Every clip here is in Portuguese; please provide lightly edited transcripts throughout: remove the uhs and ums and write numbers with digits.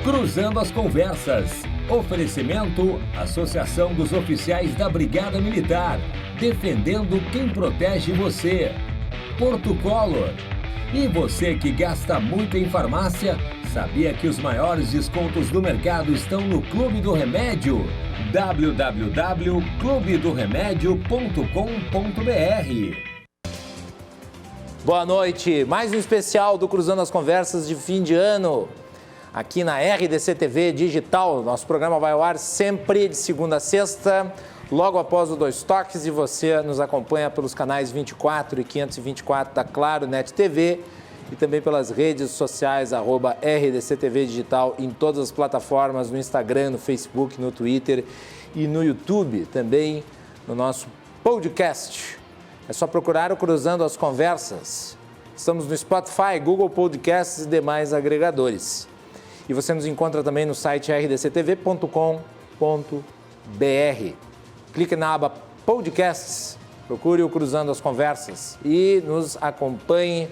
Cruzando as Conversas. Oferecimento: Associação dos Oficiais da Brigada Militar. Defendendo quem protege você. Porto Color. E você que gasta muito em farmácia, sabia que os maiores descontos do mercado estão no Clube do Remédio? www.clubedoremedio.com.br. Boa noite, mais um especial do Cruzando as Conversas de fim de ano, aqui na RDC TV Digital. Nosso programa vai ao ar sempre de segunda a sexta, logo após o Dois Toques, e você nos acompanha pelos canais 24 e 524 da Claro Net TV e também pelas redes sociais, @RDC TV Digital, em todas as plataformas, no Instagram, no Facebook, no Twitter e no YouTube, também no nosso podcast. É só procurar o Cruzando as Conversas. Estamos no Spotify, Google Podcasts e demais agregadores. E você nos encontra também no site rdctv.com.br. Clique na aba Podcasts, procure o Cruzando as Conversas e nos acompanhe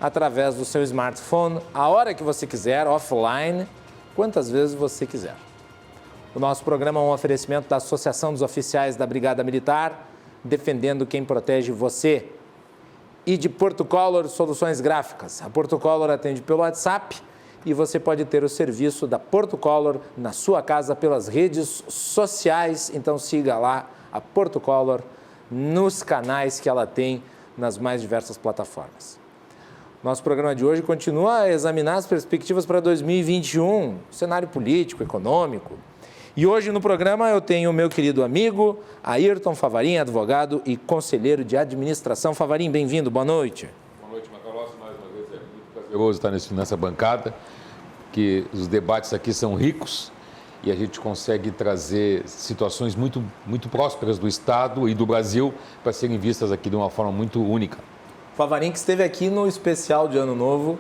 através do seu smartphone, a hora que você quiser, offline, quantas vezes você quiser. O nosso programa é um oferecimento da Associação dos Oficiais da Brigada Militar, defendendo quem protege você. E de Porto Color Soluções Gráficas. A Porto Color atende pelo WhatsApp e você pode ter o serviço da Porto Color na sua casa pelas redes sociais. Então siga lá a Porto Color nos canais que ela tem nas mais diversas plataformas. Nosso programa de hoje continua a examinar as perspectivas para 2021, cenário político, econômico. E hoje no programa eu tenho o meu querido amigo Ayrton Favarin, advogado e conselheiro de administração. Favarin, bem-vindo, boa noite. Boa noite, Macalossi. Mais uma vez é muito prazeroso estar nessa bancada, que os debates aqui são ricos e a gente consegue trazer situações muito prósperas do Estado e do Brasil para serem vistas aqui de uma forma muito única. Favarin que esteve aqui no especial de Ano Novo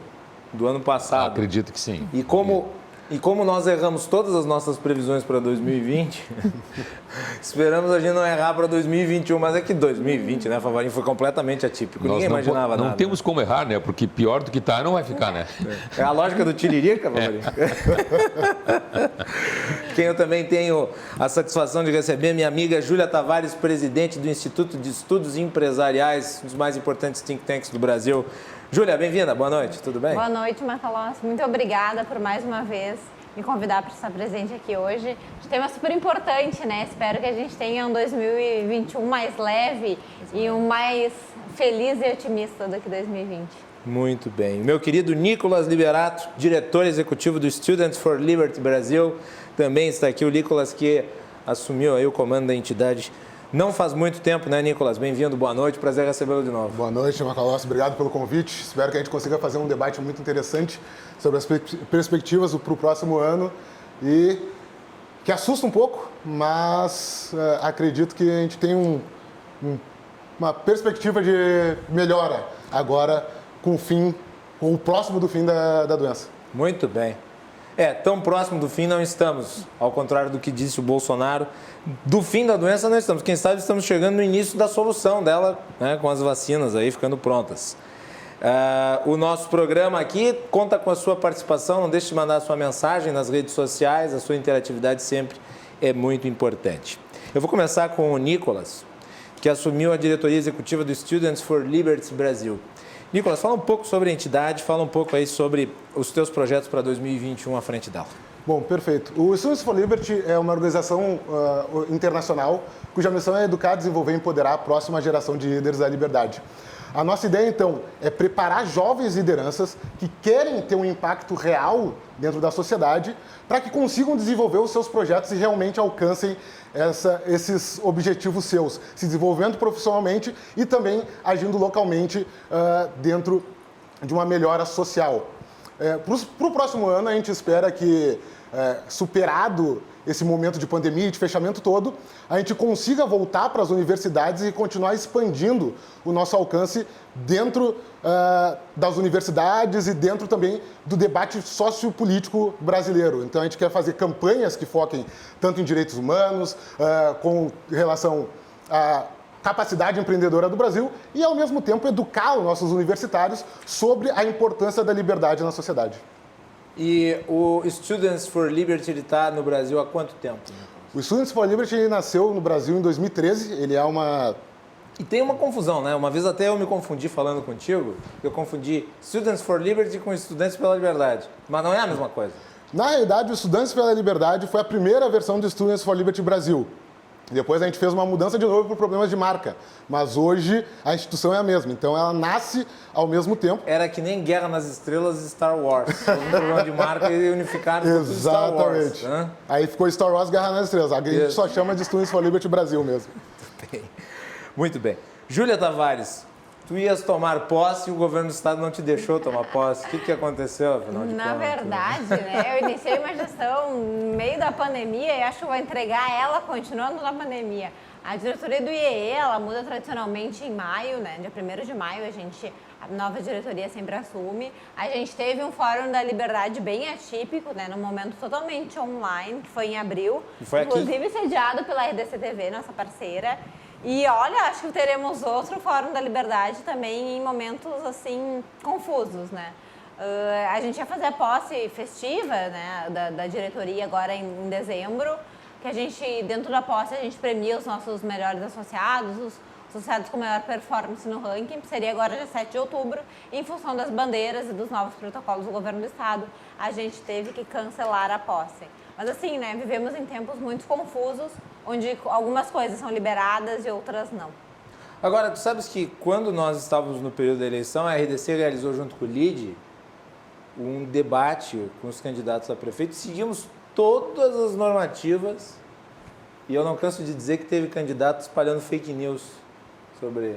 do ano passado. Acredito que sim. E como nós erramos todas as nossas previsões para 2020, esperamos a gente não errar para 2021, mas é que 2020, né, Favarin, foi completamente atípico. Ninguém imaginava nada. Não temos como errar, né? Porque pior do que está não vai ficar, né? É a lógica do tiririca, Favarin. Quem eu também tenho a satisfação de receber, minha amiga Júlia Tavares, presidente do Instituto de Estudos Empresariais, um dos mais importantes think tanks do Brasil. Júlia, bem-vinda, boa noite, tudo bem? Boa noite, Macalossi. Muito obrigada por mais uma vez me convidar para estar presente aqui hoje. Um tema super importante, né? Espero que a gente tenha um 2021 mais leve e um mais feliz e otimista do que 2020. Muito bem. Meu querido Nicolas Liberato, diretor executivo do Students for Liberty Brasil, também está aqui. O Nicolas que assumiu aí o comando da entidade não faz muito tempo, né, Nicolas? Bem-vindo, boa noite, prazer recebê-lo de novo. Boa noite, Macalossi, obrigado pelo convite. Espero que a gente consiga fazer um debate muito interessante sobre as perspectivas para o próximo ano e que assusta um pouco, mas acredito que a gente tem uma perspectiva de melhora agora com o próximo do fim da doença. Muito bem. Tão próximo do fim não estamos, ao contrário do que disse o Bolsonaro. Do fim da doença não estamos, quem sabe estamos chegando no início da solução dela, né, com as vacinas aí ficando prontas. O nosso programa aqui conta com a sua participação, não deixe de mandar a sua mensagem nas redes sociais, a sua interatividade sempre é muito importante. Eu vou começar com o Nicolas, que assumiu a diretoria executiva do Students for Liberty Brasil. Nicolas, fala um pouco sobre a entidade, fala um pouco aí sobre os teus projetos para 2021 à frente dela. Bom, perfeito. O Students for Liberty é uma organização internacional cuja missão é educar, desenvolver e empoderar a próxima geração de líderes da liberdade. A nossa ideia, então, é preparar jovens lideranças que querem ter um impacto real dentro da sociedade para que consigam desenvolver os seus projetos e realmente alcancem esses objetivos seus, se desenvolvendo profissionalmente e também agindo localmente dentro de uma melhora social. Para o próximo ano, a gente espera que, superado esse momento de pandemia e de fechamento todo, a gente consiga voltar para as universidades e continuar expandindo o nosso alcance dentro das universidades e dentro também do debate sociopolítico brasileiro. Então, a gente quer fazer campanhas que foquem tanto em direitos humanos, com relação à capacidade empreendedora do Brasil e, ao mesmo tempo, educar os nossos universitários sobre a importância da liberdade na sociedade. E o Students for Liberty está no Brasil há quanto tempo? O Students for Liberty ele nasceu no Brasil em 2013. Ele é uma... E tem uma confusão, né? Uma vez até eu me confundi falando contigo. Eu confundi Students for Liberty com Estudantes pela Liberdade. Mas não é a mesma coisa. Na realidade, o Estudantes pela Liberdade foi a primeira versão do Students for Liberty Brasil. Depois a gente fez uma mudança de novo por problemas de marca. Mas hoje a instituição é a mesma. Então ela nasce ao mesmo tempo. Era que nem Guerra nas Estrelas e Star Wars. Um problema de marca e unificaram tudo Star Wars. Exatamente. Né? Aí ficou Star Wars Guerra nas Estrelas. A gente só chama de Students for Liberty Brasil mesmo. Muito bem. Júlia Tavares, tu ias tomar posse e o governo do estado não te deixou tomar posse. O que aconteceu, afinal de contas? Na verdade, né, eu iniciei uma gestão no meio da pandemia e acho que vou entregar ela continuando na pandemia. A diretoria do IEE, ela muda tradicionalmente em maio, né? Dia 1º de maio, a nova diretoria sempre assume. A gente teve um Fórum da Liberdade bem atípico, né? Num momento totalmente online, que foi em abril. E foi inclusive sediado pela RDC TV, nossa parceira. E olha, acho que teremos outro Fórum da Liberdade também em momentos, assim, confusos, né? A gente ia fazer a posse festiva, né, da diretoria agora em dezembro, que a gente, dentro da posse, a gente premia os nossos melhores associados, os associados com maior performance no ranking, que seria agora dia 7 de outubro, em função das bandeiras e dos novos protocolos do governo do estado, a gente teve que cancelar a posse. Mas assim, né, vivemos em tempos muito confusos, onde algumas coisas são liberadas e outras não. Agora, tu sabes que quando nós estávamos no período da eleição, a RDC realizou junto com o LIDE um debate com os candidatos a prefeito. Seguimos todas as normativas e eu não canso de dizer que teve candidato espalhando fake news sobre...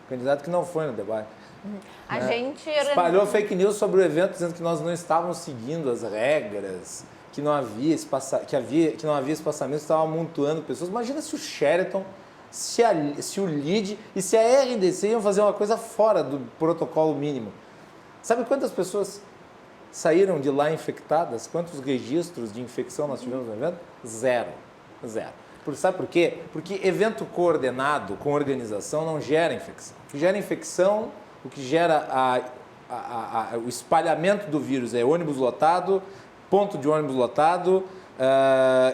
Candidato que não foi no debate. A gente espalhou fake news sobre o evento dizendo que nós não estávamos seguindo as regras, que não havia espaçamento, estava amontoando pessoas. Imagina se o Sheraton, se o LIDE e se a RDC iam fazer uma coisa fora do protocolo mínimo. Sabe quantas pessoas saíram de lá infectadas? Quantos registros de infecção nós tivemos no evento? Zero. Sabe por quê? Porque evento coordenado com organização não gera infecção. O que gera infecção, o que gera o espalhamento do vírus é ônibus lotado, ponto de ônibus lotado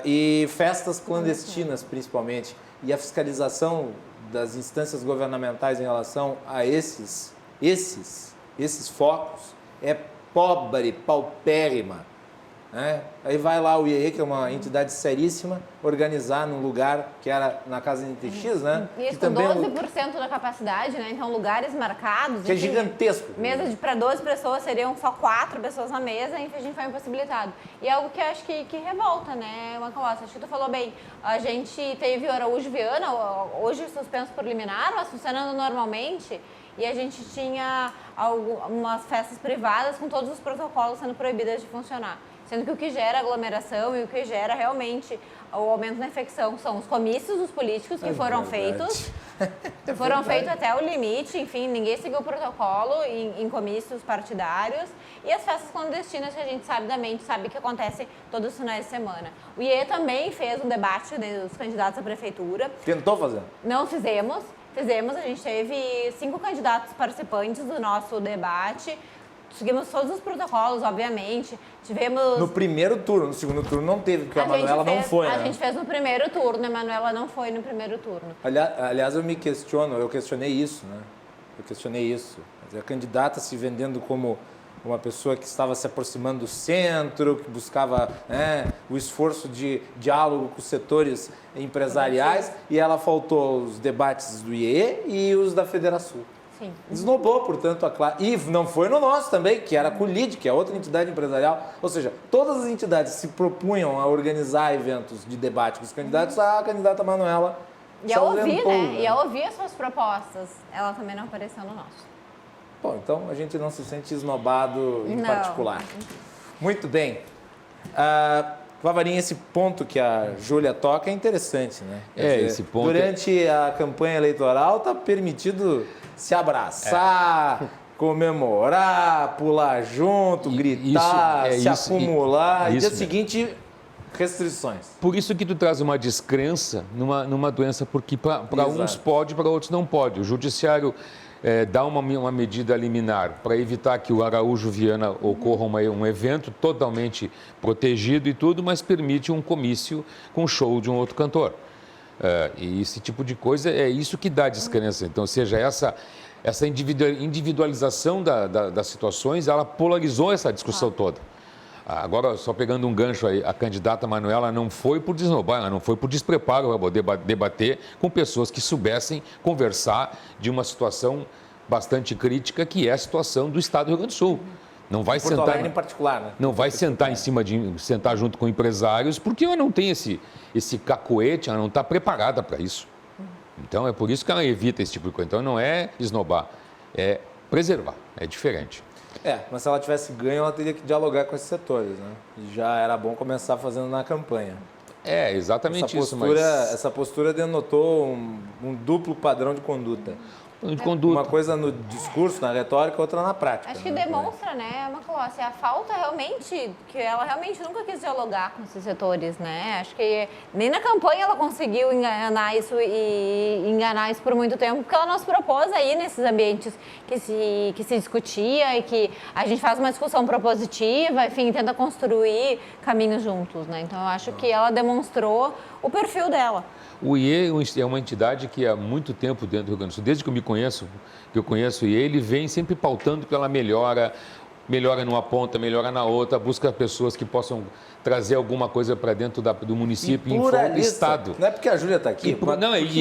e festas clandestinas, principalmente. E a fiscalização das instâncias governamentais em relação a esses focos é pobre, paupérrima. Né? Aí vai lá o IEE, que é uma entidade seríssima, organizar num lugar que era na Casa NTX, né? Isso, que com também 12% da capacidade, né? Então, lugares marcados. Que é gigantesco. Mesa para 12 pessoas, seriam só 4 pessoas na mesa, e a gente foi impossibilitado. E é algo que eu acho que revolta, né, Macalossi? Acho que tu falou bem. A gente teve o Araújo Viana, hoje suspenso por liminar, mas funcionando normalmente. E a gente tinha algumas festas privadas com todos os protocolos sendo proibidas de funcionar. Sendo que o que gera aglomeração e o que gera realmente o aumento da infecção são os comícios dos políticos que foram feitos. Foram feitos até o limite, enfim, ninguém seguiu o protocolo em comícios partidários. E as festas clandestinas que a gente sabe que acontecem todos os finais de semana. O IE também fez um debate dos candidatos à prefeitura. Tentou fazer? Não fizemos. A gente teve 5 candidatos participantes do nosso debate. Seguimos todos os protocolos, obviamente. Tivemos... No primeiro turno, no segundo turno não teve, porque a Manuela não foi, né? A gente fez no primeiro turno, a Manuela não foi no primeiro turno. Aliás, eu questionei isso, né? A candidata se vendendo como uma pessoa que estava se aproximando do centro, que buscava o esforço de diálogo com os setores empresariais, e ela faltou os debates do IE e os da Federação. Sim. Esnobou, portanto, a classe. E não foi no nosso também, que era com o LIDE, que é outra entidade empresarial. Ou seja, todas as entidades se propunham a organizar eventos de debate com os candidatos, a candidata Manuela e a ouvir, né? E a ouvir as suas propostas. Ela também não apareceu no nosso. Bom, então a gente não se sente esnobado em particular. Muito bem. Vavarinha, esse ponto que a Júlia toca é interessante, né? Esse ponto. Durante a campanha eleitoral está permitido se abraçar, comemorar, pular junto, gritar, se acumular. E dia seguinte, restrições. Por isso que tu traz uma descrença numa doença, porque para uns pode, para outros não pode. O judiciário dá uma medida liminar para evitar que o Araújo Viana ocorra um evento totalmente protegido e tudo, mas permite um comício com show de um outro cantor. E esse tipo de coisa é isso que dá descrença. Então, ou seja, essa individualização das situações, ela polarizou essa discussão toda. Agora, só pegando um gancho aí, a candidata Manuela não foi por desnobar, ela não foi por despreparo para poder debater com pessoas que soubessem conversar de uma situação bastante crítica, que é a situação do Estado do Rio Grande do Sul. Não vai Porto sentar Alegre em particular, né? Não vai sentar sentar junto com empresários, porque ela não tem esse cacoete, ela não está preparada para isso. Então, é por isso que ela evita esse tipo de coisa. Então, não é esnobar, é preservar, é diferente. Mas se ela tivesse ganho, ela teria que dialogar com esses setores, né? E já era bom começar fazendo na campanha. Exatamente isso. Essa postura denotou um duplo padrão de conduta. Uma coisa no discurso, na retórica, outra na prática. Acho que demonstra, né, Macalossi, a falta realmente, que ela realmente nunca quis dialogar com esses setores, né? Acho que nem na campanha ela conseguiu enganar isso por muito tempo, porque ela não se propôs aí nesses ambientes que se discutia e que a gente faz uma discussão propositiva, enfim, tenta construir caminhos juntos, né? Então, eu acho que ela demonstrou o perfil dela. O IE é uma entidade que há muito tempo dentro do Rio Grande do Sul, desde que eu conheço o IE, ele vem sempre pautando pela melhora numa ponta, melhora na outra, busca pessoas que possam trazer alguma coisa para dentro do município e em prol do Estado. Não é porque a Júlia está aqui,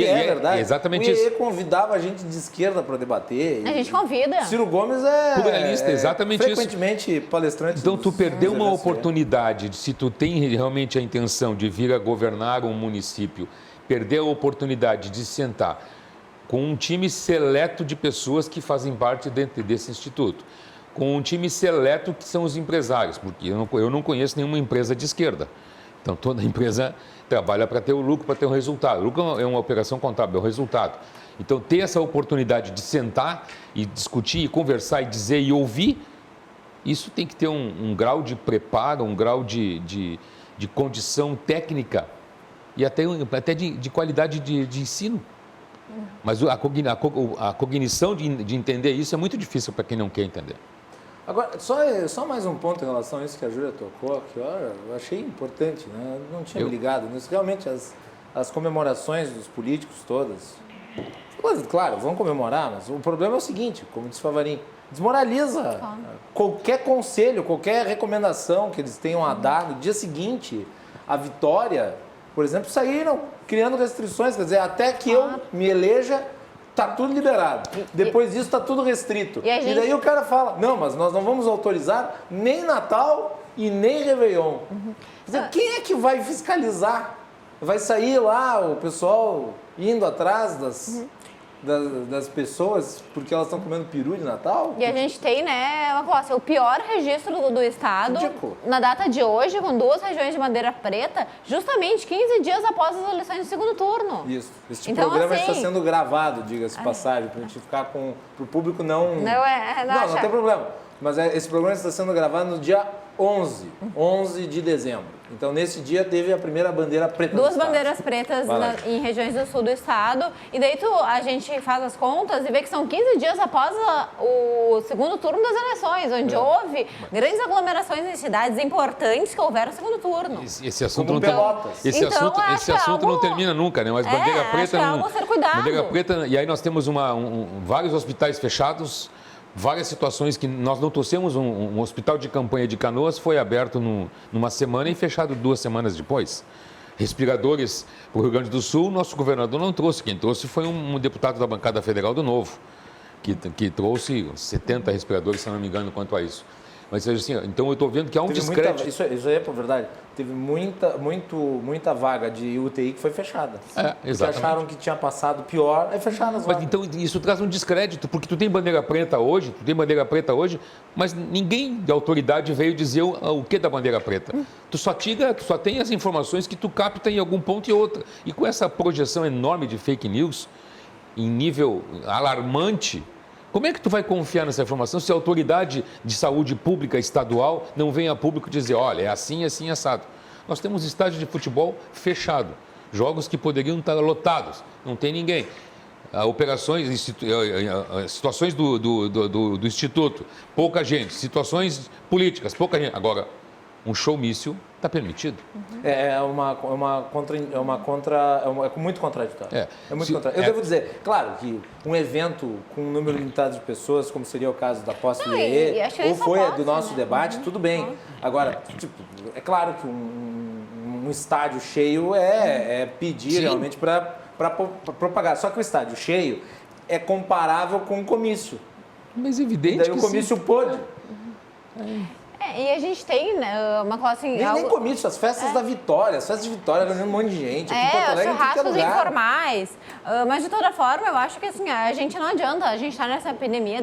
é verdade. Exatamente o IE isso. convidava a gente de esquerda para debater. A gente convida. Ciro Gomes é pluralista, exatamente frequentemente palestrante. Então, tu perdeu uma oportunidade, se tu tem realmente a intenção de vir a governar um município, perder a oportunidade de sentar com um time seleto de pessoas que fazem parte dentro desse instituto, com um time seleto que são os empresários, porque eu não conheço nenhuma empresa de esquerda. Então, toda empresa trabalha para ter o lucro, para ter o resultado. O lucro é uma operação contábil, é o resultado. Então, ter essa oportunidade de sentar e discutir, e conversar, e dizer e ouvir, isso tem que ter um grau de preparo, um grau de condição técnica e até de qualidade de ensino. Mas a cognição de entender isso é muito difícil para quem não quer entender. Agora, só mais um ponto em relação a isso que a Júlia tocou, que eu achei importante, né? Eu não tinha me ligado nisso. Realmente, as comemorações dos políticos todas, claro, vão comemorar, mas o problema é o seguinte, como disse o Favarin, desmoraliza qualquer conselho, qualquer recomendação que eles tenham a dar no dia seguinte, a vitória. Por exemplo, saíram criando restrições, quer dizer, até que eu me eleja, está tudo liberado. Depois disso, está tudo restrito. E daí o cara fala, não, mas nós não vamos autorizar nem Natal e nem Réveillon. Quer dizer, quem é que vai fiscalizar? Vai sair lá o pessoal indo atrás das pessoas porque elas estão comendo peru de Natal? E a gente tem, né, o pior registro do Estado, Ridículo. Na data de hoje, com 2 regiões de bandeira preta, justamente 15 dias após as eleições do segundo turno. Isso. Este Então, programa assim, está sendo gravado, diga-se de passagem, para a gente ficar para o público não... Não tem problema. Mas esse programa está sendo gravado no dia 11 de dezembro. Então, nesse dia, teve a primeira bandeira preta. 2 bandeiras pretas em regiões do sul do estado. E daí a gente faz as contas e vê que são 15 dias após o segundo turno das eleições, onde houve grandes aglomerações em cidades importantes que houveram no segundo turno. Esse assunto, Como não, Pelotas. esse assunto não termina nunca, né? Mas bandeira preta... É algo a ser cuidado. Bandeira preta, e aí nós temos vários hospitais fechados, várias situações que nós não trouxemos. Um hospital de campanha de Canoas foi aberto numa semana e fechado 2 semanas depois. Respiradores para o Rio Grande do Sul, nosso governador não trouxe. Quem trouxe foi um deputado da bancada federal do Novo, que trouxe 70 respiradores, se não me engano, quanto a isso. Mas assim, então eu estou vendo que há um descrédito. Isso é por verdade. Teve muita vaga de UTI que foi fechada. Exatamente. Porque acharam que tinha passado pior, aí fecharam as vagas. Mas então isso traz um descrédito, porque tu tem bandeira preta hoje, mas ninguém da autoridade veio dizer o que da bandeira preta. Tu só tem as informações que tu capta em algum ponto e outra. E com essa projeção enorme de fake news, em nível alarmante, como é que tu vai confiar nessa informação se a autoridade de saúde pública estadual não vem a público dizer, olha, é assim, assado. Nós temos estádio de futebol fechado, jogos que poderiam estar lotados, não tem ninguém. operações, situações do Instituto, pouca gente. Situações políticas, pouca gente. Agora, um showmício está permitido. É muito contraditório. É muito contraditório. Eu devo dizer, claro, que um evento com um número limitado de pessoas, como seria o caso da posse do IE, ou foi do nosso debate, tudo bem. Agora, tipo, é claro que um estádio cheio é pedir realmente para propagar. Só que o estádio cheio é comparável com um comício. Mas evidente e daí que o comício pôde. E a gente tem, né, uma coisa assim... Nem comício, as festas da Vitória, as festas de Vitória, reunindo um monte de gente. Aqui em Porto Alegre, os churrascos em lugar. informais. Mas, de toda forma, eu acho que assim, a gente não adianta. A gente está nessa pandemia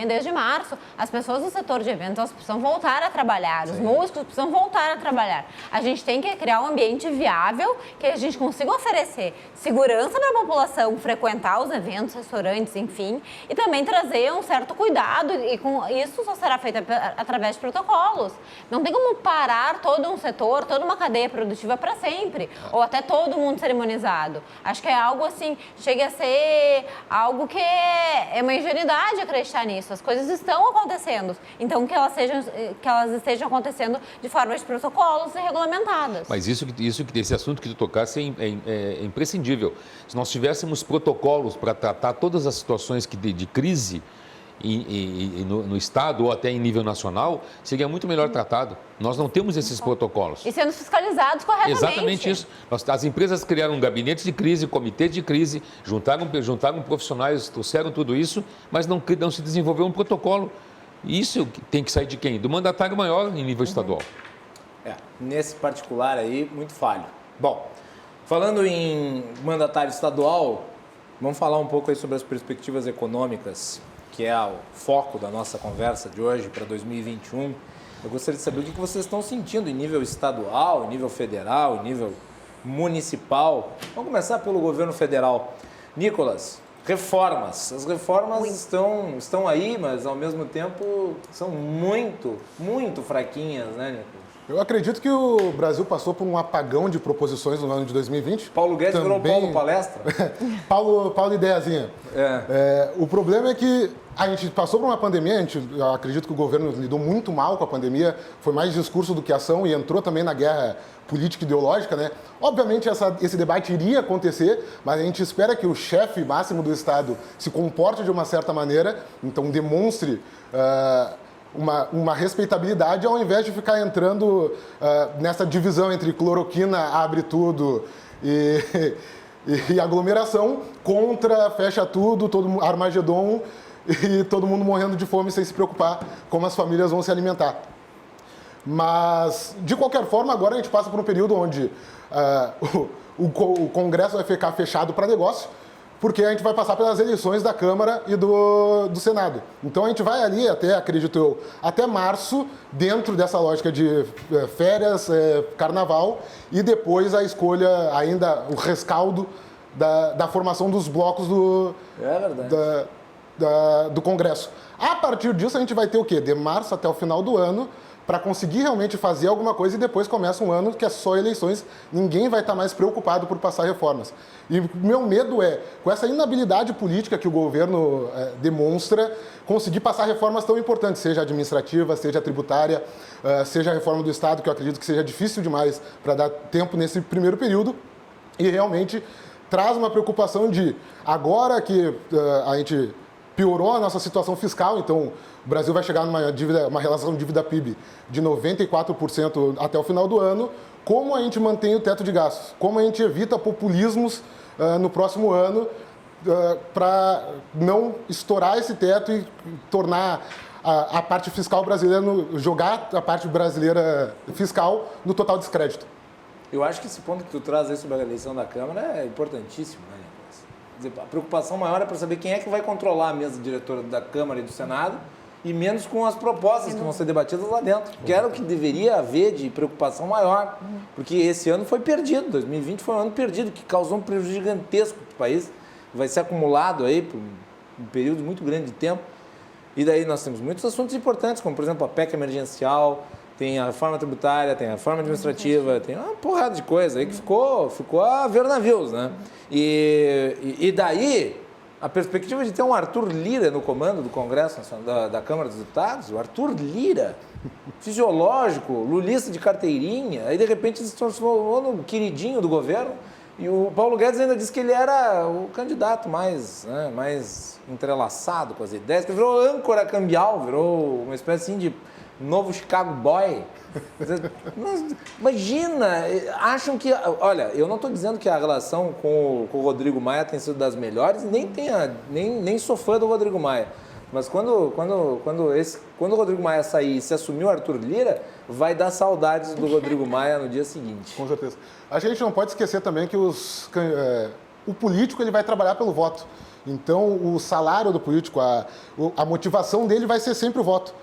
desde março. As pessoas do setor de eventos elas precisam voltar a trabalhar. Os músicos precisam voltar a trabalhar. A gente tem que criar um ambiente viável que a gente consiga oferecer segurança para a população frequentar os eventos, restaurantes, enfim. E também trazer um certo cuidado. E com isso só será feito através de protocolos. Não tem como parar todo um setor, toda uma cadeia produtiva para sempre, ou até todo mundo cerimonizado. Acho que é algo assim, chega a ser algo que é uma ingenuidade acreditar nisso. As coisas estão acontecendo, então que elas estejam acontecendo de forma de protocolos e regulamentadas. Mas esse assunto que tu tocasse é imprescindível. Se nós tivéssemos protocolos para tratar todas as situações de crise no Estado ou até em nível nacional, seria muito melhor tratado. Nós não temos esses protocolos. E sendo fiscalizados corretamente. Exatamente isso. As empresas criaram gabinetes de crise, comitês de crise, juntaram profissionais, trouxeram tudo isso, mas não se desenvolveu um protocolo. Isso tem que sair de quem? Do mandatário maior em nível estadual. Nesse particular aí, muito falho. Bom, falando em mandatário estadual, vamos falar um pouco aí sobre as perspectivas econômicas, que é o foco da nossa conversa de hoje para 2021. Eu gostaria de saber o que vocês estão sentindo em nível estadual, em nível federal, em nível municipal. Vamos começar pelo governo federal. Nicolas, reformas. As reformas estão aí, mas ao mesmo tempo são muito, muito fraquinhas, né, Nicolas? Eu acredito que o Brasil passou por um apagão de proposições no ano de 2020. Paulo Guedes virou Paulo Palestra? Paulo Ideiazinha. O problema é que a gente passou por uma pandemia, eu acredito que o governo lidou muito mal com a pandemia, foi mais discurso do que ação e entrou também na guerra política e ideológica, né? Obviamente esse debate iria acontecer, mas a gente espera que o chefe máximo do Estado se comporte de uma certa maneira, então demonstre uma respeitabilidade ao invés de ficar entrando nessa divisão entre cloroquina, abre tudo e aglomeração contra fecha tudo, todo Armagedon e todo mundo morrendo de fome sem se preocupar como as famílias vão se alimentar. Mas, de qualquer forma, agora a gente passa por um período onde o Congresso vai ficar fechado para negócio, porque a gente vai passar pelas eleições da Câmara e do Senado. Então a gente vai ali acredito eu, até março, dentro dessa lógica de férias, carnaval, e depois a escolha, ainda o rescaldo da formação dos blocos do Congresso. A partir disso a gente vai ter o quê? De março até o final do ano, para conseguir realmente fazer alguma coisa e depois começa um ano que é só eleições, ninguém vai estar mais preocupado por passar reformas. E meu medo é, com essa inabilidade política que o governo demonstra, conseguir passar reformas tão importantes, seja administrativa, seja tributária, seja a reforma do Estado, que eu acredito que seja difícil demais para dar tempo nesse primeiro período, e realmente traz uma preocupação de, agora que a gente piorou a nossa situação fiscal, então o Brasil vai chegar numa relação dívida-PIB de 94% até o final do ano, como a gente mantém o teto de gastos, como a gente evita populismos no próximo ano para não estourar esse teto e tornar a parte fiscal brasileira, jogar a parte brasileira fiscal no total descrédito. Eu acho que esse ponto que tu traz aí sobre a eleição da Câmara é importantíssimo, né, Nicolas? Quer dizer, a preocupação maior é para saber quem é que vai controlar a mesa diretora da Câmara e do Senado, e menos com as propostas que vão ser debatidas lá dentro. Que era o que deveria haver de preocupação maior, porque esse ano foi perdido, 2020 foi um ano perdido, que causou um prejuízo gigantesco para o país, vai ser acumulado aí por um período muito grande de tempo. E daí nós temos muitos assuntos importantes, como por exemplo a PEC emergencial, tem a reforma tributária, tem a reforma administrativa, tem uma porrada de coisa aí que ficou a ver navios, né? E daí a perspectiva de ter um Arthur Lira no comando do Congresso, da Câmara dos Deputados, o Arthur Lira, fisiológico, lulista de carteirinha, aí de repente se transformou no queridinho do governo, e o Paulo Guedes ainda disse que ele era o candidato mais entrelaçado com as ideias, que virou âncora cambial, virou uma espécie assim de novo Chicago Boy. Imagina, acham que... Olha, eu não estou dizendo que a relação com o Rodrigo Maia tem sido das melhores, nem sou fã do Rodrigo Maia. Mas quando o Rodrigo Maia sair e se assumir o Arthur Lira, vai dar saudades do Rodrigo Maia no dia seguinte. Com certeza. A gente não pode esquecer também que o político ele vai trabalhar pelo voto. Então, o salário do político, a motivação dele vai ser sempre o voto.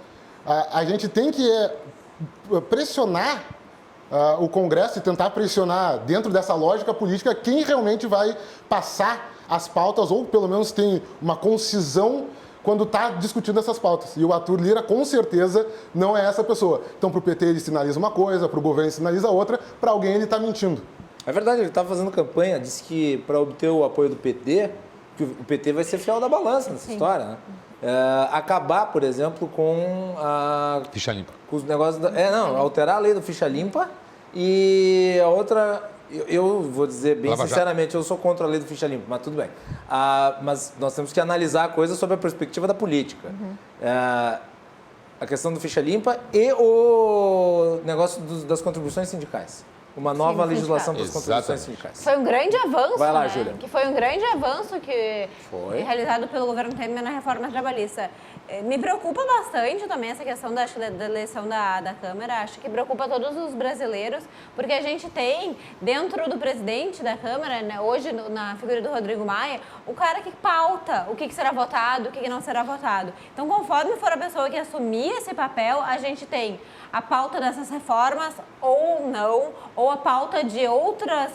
A gente tem que pressionar o Congresso e tentar pressionar dentro dessa lógica política quem realmente vai passar as pautas ou pelo menos tem uma concisão quando está discutindo essas pautas. E o Arthur Lira, com certeza, não é essa pessoa. Então, para o PT, ele sinaliza uma coisa, para o governo, ele sinaliza outra, para alguém, ele está mentindo. É verdade, ele estava fazendo campanha, disse que para obter o apoio do PT, que o PT vai ser fiel da balança nessa história, né? Acabar, por exemplo, com a... Ficha limpa. Com os negócios... alterar a lei do ficha limpa e a outra... Eu vou dizer bem sinceramente, eu sou contra a lei do ficha limpa, mas tudo bem. Mas nós temos que analisar a coisa sob a perspectiva da política. A questão do ficha limpa e o negócio das contribuições sindicais. Uma nova legislação das contribuições sindicais. Foi um grande avanço, Vai lá, né? Júlia. Que foi um grande avanço que Foi. realizado pelo governo Temer na reforma trabalhista. Me preocupa bastante também essa questão da eleição da Câmara. Acho que preocupa todos os brasileiros, porque a gente tem, dentro do presidente da Câmara, né, hoje na figura do Rodrigo Maia, o cara que pauta o que será votado, o que não será votado. Então, conforme for a pessoa que assumir esse papel, a gente tem a pauta dessas reformas ou não, ou a pauta de outros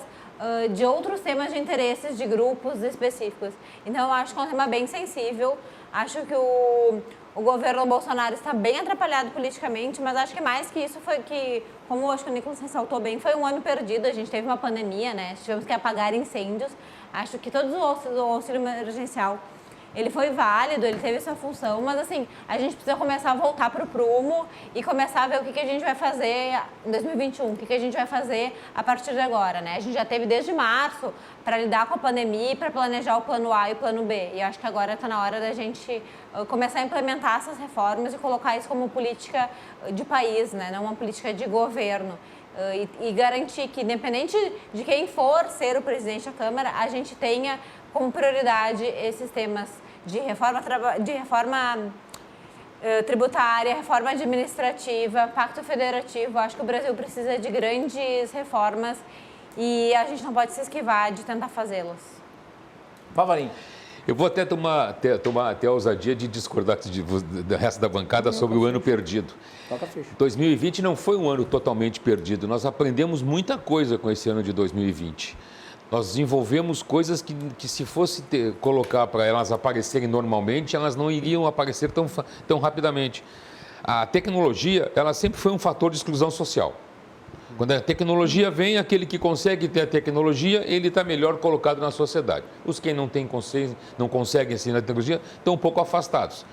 temas de interesses de grupos específicos. Então, eu acho que é um tema bem sensível. Acho que o governo Bolsonaro está bem atrapalhado politicamente, mas acho que mais que isso foi que, como acho que o Nicolas ressaltou bem, foi um ano perdido. A gente teve uma pandemia, né? Tivemos que apagar incêndios. Acho que todo o auxílio emergencial, ele foi válido, ele teve sua função, mas assim, a gente precisa começar a voltar para o prumo e começar a ver o que a gente vai fazer em 2021, o que a gente vai fazer a partir de agora, né? A gente já teve desde março para lidar com a pandemia e para planejar o plano A e o plano B. E acho que agora está na hora da gente começar a implementar essas reformas e colocar isso como política de país, né? Não uma política de governo. E garantir que, independente de quem for ser o presidente da Câmara, a gente tenha como prioridade esses temas de reforma tributária, reforma administrativa, pacto federativo. Acho que o Brasil precisa de grandes reformas e a gente não pode se esquivar de tentar fazê-las. Pavarim. Eu vou até tomar a ousadia de discordar do resto da bancada sobre o ano perdido. 2020 não foi um ano totalmente perdido. Nós aprendemos muita coisa com esse ano de 2020. Nós desenvolvemos coisas que se fosse colocar para elas aparecerem normalmente, elas não iriam aparecer tão rapidamente. A tecnologia, ela sempre foi um fator de exclusão social. Quando a tecnologia vem, aquele que consegue ter a tecnologia, ele está melhor colocado na sociedade. Os que não conseguem ensinar a tecnologia estão um pouco afastados.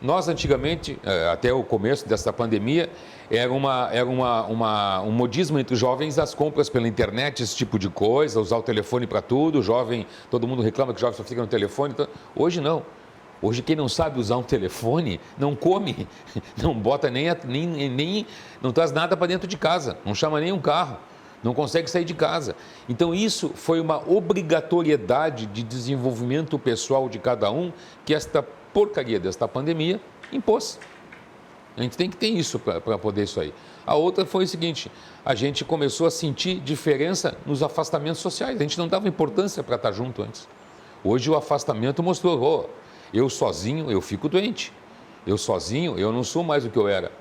Nós, antigamente, até o começo dessa pandemia, era um modismo entre os jovens as compras pela internet, esse tipo de coisa, usar o telefone para tudo, todo mundo reclama que o jovem só fica no telefone. Então, hoje não. Hoje quem não sabe usar um telefone não come, não bota não traz nada para dentro de casa, não chama nem um carro, não consegue sair de casa. Então isso foi uma obrigatoriedade de desenvolvimento pessoal de cada um que esta porcaria desta pandemia impôs. A gente tem que ter isso para poder isso aí. A outra foi o seguinte, a gente começou a sentir diferença nos afastamentos sociais, a gente não dava importância para estar junto antes. Hoje o afastamento mostrou, eu sozinho eu fico doente, eu sozinho eu não sou mais o que eu era.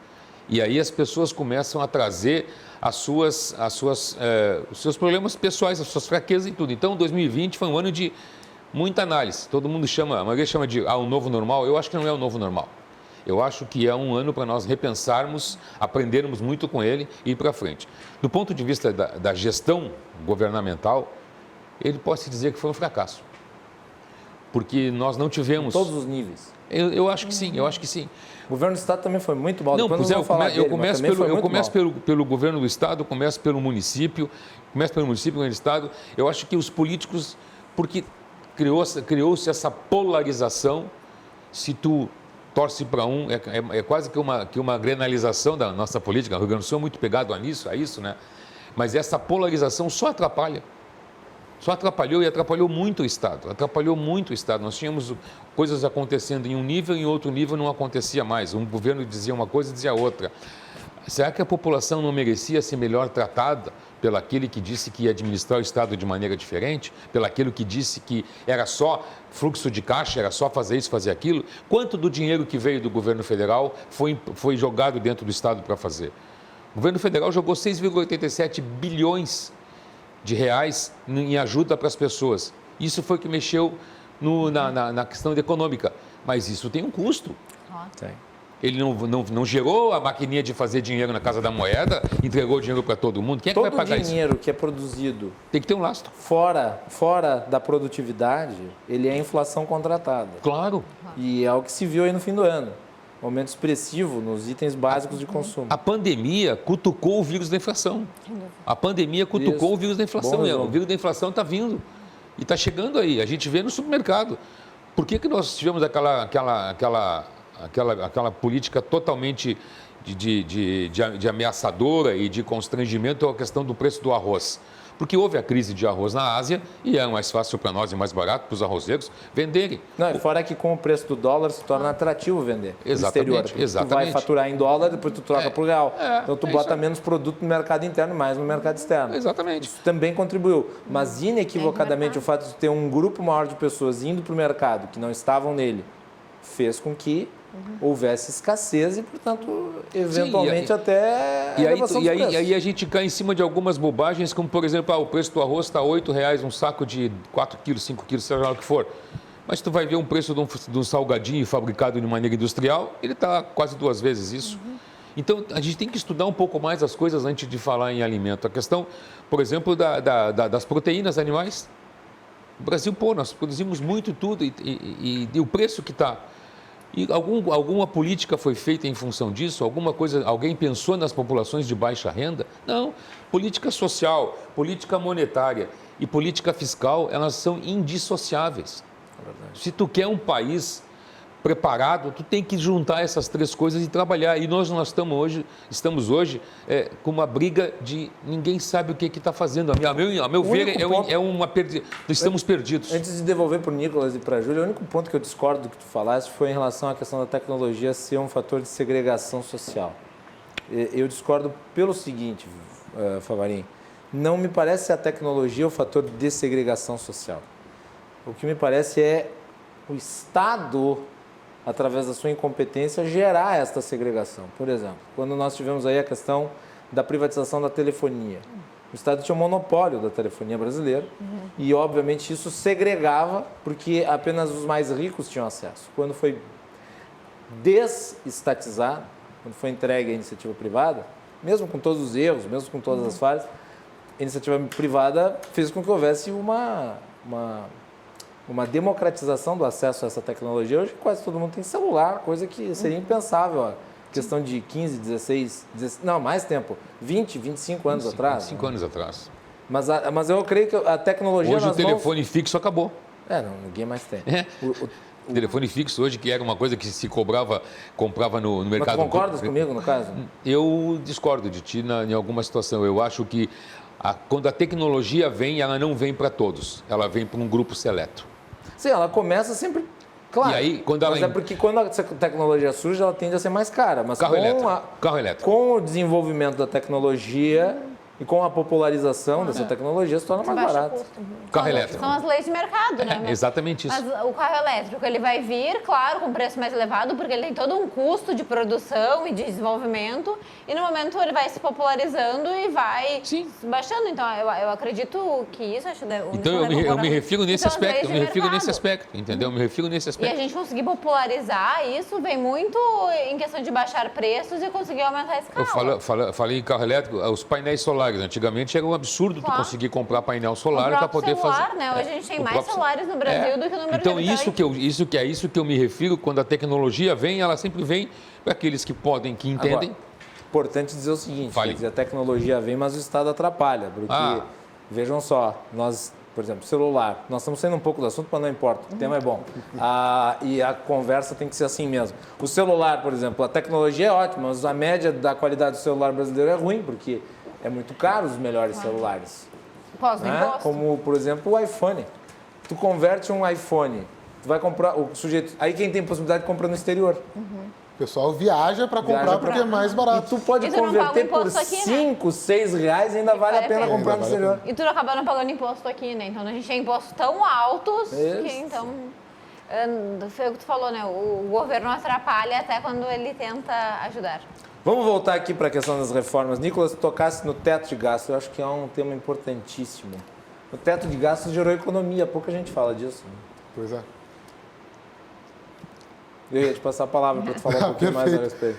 E aí as pessoas começam a trazer os seus problemas pessoais, as suas fraquezas e tudo. Então 2020 foi um ano de muita análise, a maioria chama de um novo normal. Eu acho que não é o novo normal. Eu acho que é um ano para nós repensarmos, aprendermos muito com ele e ir para frente. Do ponto de vista da gestão governamental, ele pode se dizer que foi um fracasso. porque nós não tivemos... Todos os níveis. Eu acho que sim, eu acho que sim. O governo do Estado também foi muito mal. Não, Depois pois é, nós vamos falar dele, eu começo pelo governo do Estado, começo pelo município, pelo Estado. Eu acho que os políticos, porque criou-se essa polarização, se tu torce para um, é quase que uma grenalização da nossa política. O Rio Grande do Sul é muito pegado a isso, né? Mas essa polarização só atrapalha. Só atrapalhou e atrapalhou muito o Estado. Nós tínhamos coisas acontecendo em um nível e em outro nível não acontecia mais. Um governo dizia uma coisa e dizia outra. Será que a população não merecia ser melhor tratada pelo aquele que disse que ia administrar o Estado de maneira diferente? Pelo aquele que disse que era só fluxo de caixa, era só fazer isso, fazer aquilo? Quanto do dinheiro que veio do governo federal foi jogado dentro do Estado para fazer? O governo federal jogou 6,87 bilhões de reais em ajuda para as pessoas. Isso foi o que mexeu na questão econômica. Mas isso tem um custo. Tem. Ele não gerou a maquininha de fazer dinheiro na Casa da Moeda, entregou dinheiro para todo mundo. Quem é que vai pagar isso? Todo dinheiro que é produzido tem que ter um lastro. Fora da produtividade, ele é inflação contratada. Claro. E é o que se viu aí no fim do ano. Aumento expressivo nos itens básicos de consumo. A pandemia cutucou o vírus da inflação. O vírus da inflação. O vírus da inflação está vindo e está chegando aí. A gente vê no supermercado. Por que nós tivemos aquela política totalmente de ameaçadora e de constrangimento à questão do preço do arroz? Porque houve a crise de arroz na Ásia e é mais fácil para nós e mais barato para os arrozeiros venderem. Não, e fora que com o preço do dólar se torna atrativo vender no exterior. Tu vai faturar em dólar, depois tu troca por real. Então tu bota menos produto no mercado interno e mais no mercado externo. Exatamente. Isso também contribuiu. Mas inequivocadamente o fato de ter um grupo maior de pessoas indo para o mercado que não estavam nele fez com que houvesse escassez e, portanto, eventualmente até e aí a gente cai em cima de algumas bobagens, como, por exemplo, o preço do arroz está R$ 8,00 um saco de 4 quilos, 5 quilos, seja lá o que for. Mas tu vai ver um preço de um salgadinho fabricado de maneira industrial, ele está quase 2 vezes isso. Então, a gente tem que estudar um pouco mais as coisas antes de falar em alimento. A questão, por exemplo, das proteínas animais. No Brasil, nós produzimos muito tudo e o preço que está... E alguma política foi feita em função disso? Alguém pensou nas populações de baixa renda? Não. Política social, política monetária e política fiscal, elas são indissociáveis. Se tu quer um país preparado, tu tem que juntar essas 3 coisas e trabalhar. E nós estamos hoje com uma briga de ninguém sabe o que está fazendo. A meu ver, estamos perdidos. Antes de devolver para o Nicolas e para a Júlia, o único ponto que eu discordo do que tu falaste foi em relação à questão da tecnologia ser um fator de segregação social. Eu discordo pelo seguinte, Favarin, não me parece a tecnologia o fator de segregação social. O que me parece é o Estado, através da sua incompetência, gerar esta segregação. Por exemplo, quando nós tivemos aí a questão da privatização da telefonia. O Estado tinha um monopólio da telefonia brasileira e, obviamente, isso segregava porque apenas os mais ricos tinham acesso. Quando foi desestatizado, quando foi entregue à iniciativa privada, mesmo com todos os erros, mesmo com todas as falhas, a iniciativa privada fez com que houvesse uma democratização do acesso a essa tecnologia. Hoje quase todo mundo tem celular, coisa que seria impensável, ó. Questão de 15, 16, não, mais tempo, 20, 25 anos atrás. 25 anos atrás. Mas eu creio que a tecnologia... Hoje o telefone fixo acabou. Não, ninguém mais tem. O telefone fixo hoje, que era uma coisa que se comprava no mercado... Mas tu concordas comigo, no caso? Eu discordo de ti em alguma situação. Eu acho que quando a tecnologia vem, ela não vem para todos. Ela vem para um grupo seleto. Sim, ela começa sempre... Claro, e aí, é porque quando a tecnologia surge, ela tende a ser mais cara. Mas carro elétrico. Com o desenvolvimento da tecnologia e com a popularização dessa tecnologia, se torna mais barato. Carro elétrico. São as leis de mercado, né? Exatamente isso. Mas o carro elétrico, ele vai vir, claro, com preço mais elevado, porque ele tem todo um custo de produção e de desenvolvimento, e no momento ele vai se popularizando e vai baixando. Então, eu acredito que isso... Então, eu me refiro nesse aspecto, entendeu? Eu me refiro nesse aspecto. E a gente conseguir popularizar isso vem muito em questão de baixar preços e conseguir aumentar a escala. Eu falei em carro elétrico, os painéis solares. celulares. Antigamente era um absurdo tu conseguir comprar painel solar para poder celular, fazer. Né? Hoje a gente tem mais celulares no Brasil do que no número então, de habitantes. isso que eu me refiro, quando a tecnologia vem, ela sempre vem para aqueles que podem, que entendem. Agora, importante dizer o seguinte, Fale. quer dizer, a tecnologia vem, mas o Estado atrapalha, porque, vejam só, nós, por exemplo, celular, nós estamos saindo um pouco do assunto, mas não importa, o tema é bom. E a conversa tem que ser assim mesmo. O celular, por exemplo, a tecnologia é ótima, mas a média da qualidade do celular brasileiro é ruim, porque é muito caro os melhores celulares. Pós-imposto. Como, por exemplo, o iPhone. Tu converte um iPhone, tu vai comprar, o sujeito, aí quem tem possibilidade compra no exterior. O pessoal viaja para comprar porque é mais barato. E tu pode E tu não paga converter por imposto aqui, né? 5, 6 reais e ainda vale a pena comprar no exterior. E tu acaba não pagando imposto aqui, né? Então a gente tem impostos tão altos Isso. que então. Foi o que tu falou, né? O governo atrapalha até quando ele tenta ajudar. Vamos voltar aqui para a questão das reformas. Nicolas, tocasse no teto de gastos, eu acho que é um tema importantíssimo. O teto de gastos gerou economia, pouca gente fala disso. Né? Pois é. Eu ia te passar a palavra para tu falar um pouquinho mais a respeito.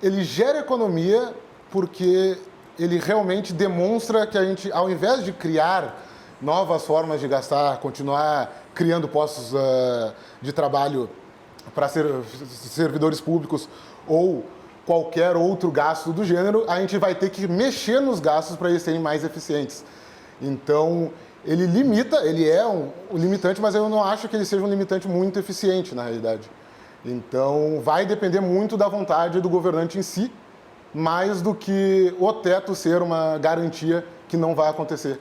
Ele gera economia porque ele realmente demonstra que a gente, ao invés de criar novas formas de gastar, continuar criando postos de trabalho para servidores públicos ou qualquer outro gasto do gênero, a gente vai ter que mexer nos gastos para eles serem mais eficientes. Então, ele limita, ele é um limitante, mas eu não acho que ele seja um limitante muito eficiente, na realidade. Então, vai depender muito da vontade do governante em si, mais do que o teto ser uma garantia que não vai acontecer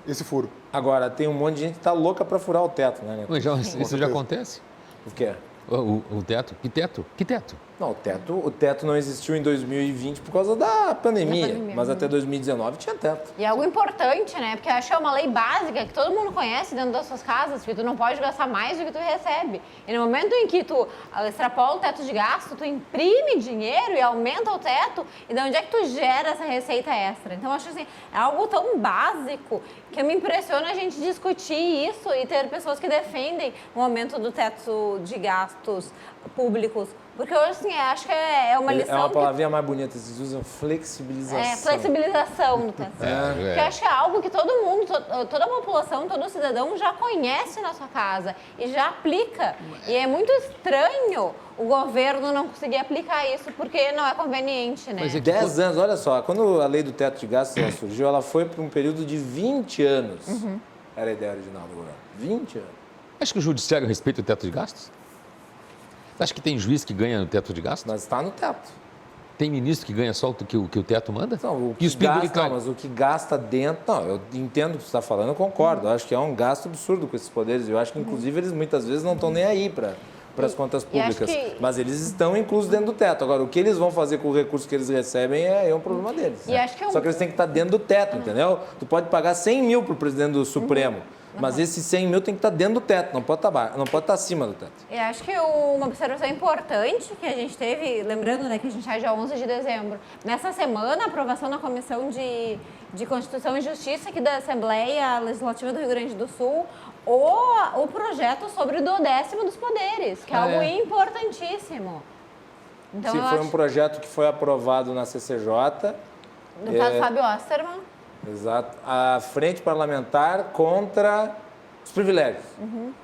esse furo. Agora, tem um monte de gente que está louca para furar o teto, né, Nicolas? Isso já acontece? O quê? O teto? Que teto? Que teto? Não, o teto não existiu em 2020 por causa da pandemia, mas até 2019 tinha teto. E é algo importante, né? Porque eu acho que é uma lei básica que todo mundo conhece dentro das suas casas, que tu não pode gastar mais do que tu recebe. E no momento em que tu extrapola o teto de gasto, tu imprime dinheiro e aumenta o teto, e de onde é que tu gera essa receita extra? Então, eu acho assim, é algo tão básico que me impressiona a gente discutir isso e ter pessoas que defendem o aumento do teto de gastos públicos. Porque hoje, assim, acho que é uma lição. É uma palavrinha mais bonita, eles usam flexibilização. Flexibilização do teto. Porque eu acho que é algo que todo mundo, toda a população, todo cidadão já conhece na sua casa e já aplica. E é muito estranho o governo não conseguir aplicar isso porque não é conveniente, né? Mas é que 10 anos, olha só, quando a lei do teto de gastos ela surgiu, ela foi por um período de 20 anos. Era a ideia original do governo. 20 anos. Acho que o judiciário respeita o teto de gastos? Acho que tem juiz que ganha no teto de gastos? Mas está no teto. Tem ministro que ganha só o que o teto manda? Não, o E que os gasta, mas o que gasta dentro... Não, eu entendo o que você está falando, eu concordo. Eu acho que é um gasto absurdo com esses poderes. Eu acho que, inclusive, eles muitas vezes não estão nem aí para as contas públicas. Mas eles estão inclusos dentro do teto. Agora, o que eles vão fazer com o recurso que eles recebem é um problema deles. Só que eles têm que estar dentro do teto, entendeu? Tu pode pagar 100 mil para o presidente do Supremo. Mas esses 100 mil tem que estar dentro do teto, não pode estar acima do teto. Eu acho que uma observação importante que a gente teve, lembrando, né, que a gente está já 11 de dezembro, nessa semana, a aprovação na Comissão de Constituição e Justiça aqui da Assembleia Legislativa do Rio Grande do Sul, o projeto sobre o 10º dos poderes, que é algo importantíssimo. Então, Se foi um projeto que foi aprovado na CCJ... Deputado Fábio Osterman. Exato. A Frente Parlamentar contra os privilégios,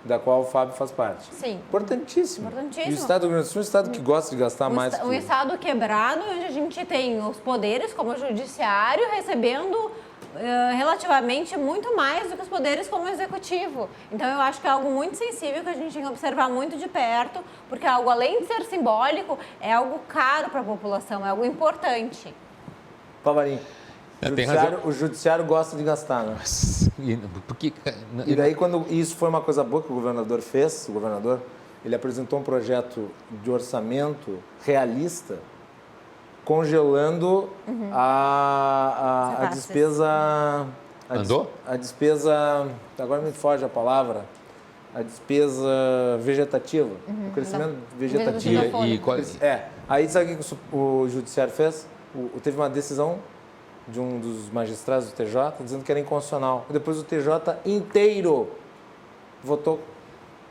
da qual o Fábio faz parte. Sim. Importantíssimo. Importantíssimo. E o Estado do Rio Grande do Sul é um Estado que gosta de gastar mais. Um Estado quebrado, onde a gente tem os poderes, como o Judiciário, recebendo relativamente muito mais do que os poderes como o Executivo. Então, eu acho que é algo muito sensível que a gente tem que observar muito de perto, porque algo, além de ser simbólico, é algo caro para a população, é algo importante. Pavarinho. Tem razão. O judiciário gosta de gastar, né? Porque, E daí, quando isso foi uma coisa boa que o governador fez, ele apresentou um projeto de orçamento realista, congelando a despesa... Andou? A despesa... Agora me foge a palavra. A despesa vegetativa, o crescimento vegetativo. Aí sabe o que o judiciário fez? Teve uma decisão de um dos magistrados do TJ dizendo que era inconstitucional. Depois o TJ inteiro votou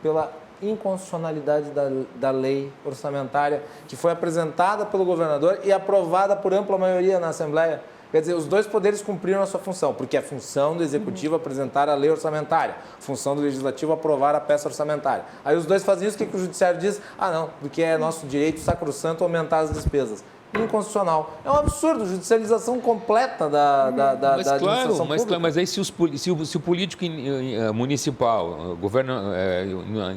pela inconstitucionalidade da lei orçamentária que foi apresentada pelo governador e aprovada por ampla maioria na Assembleia. Quer dizer, os dois poderes cumpriram a sua função, porque é função do Executivo apresentar a lei orçamentária, função do Legislativo aprovar a peça orçamentária. Aí os dois fazem isso, o que o Judiciário diz? Ah, não, porque é nosso direito sacrossanto aumentar as despesas. Inconstitucional. É um absurdo, judicialização completa da administração pública. Claro, mas aí se o político municipal, governo,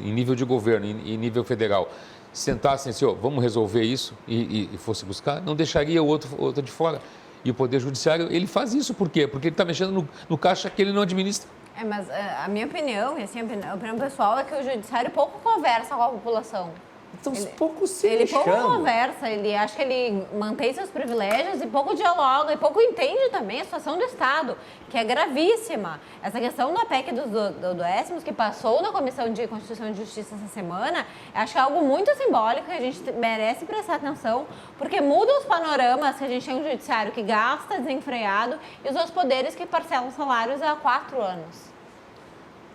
em nível de governo, em nível federal, sentassem assim, vamos resolver isso e fosse buscar, não deixaria o outro de fora. E o Poder Judiciário, ele faz isso por quê? Porque ele está mexendo no caixa que ele não administra. Mas a minha opinião, e assim, a opinião pessoal, é que o Judiciário pouco conversa com a população. Então, pouco se Ele pouco lixando. conversa, ele acha que ele mantém seus privilégios e pouco dialoga e pouco entende também a situação do Estado, que é gravíssima. Essa questão da PEC dos duodécimos, que passou na Comissão de Constituição e Justiça essa semana, acho que é algo muito simbólico que a gente merece prestar atenção, porque muda os panoramas que a gente tem um judiciário que gasta desenfreado e os outros poderes que parcelam salários há 4 anos.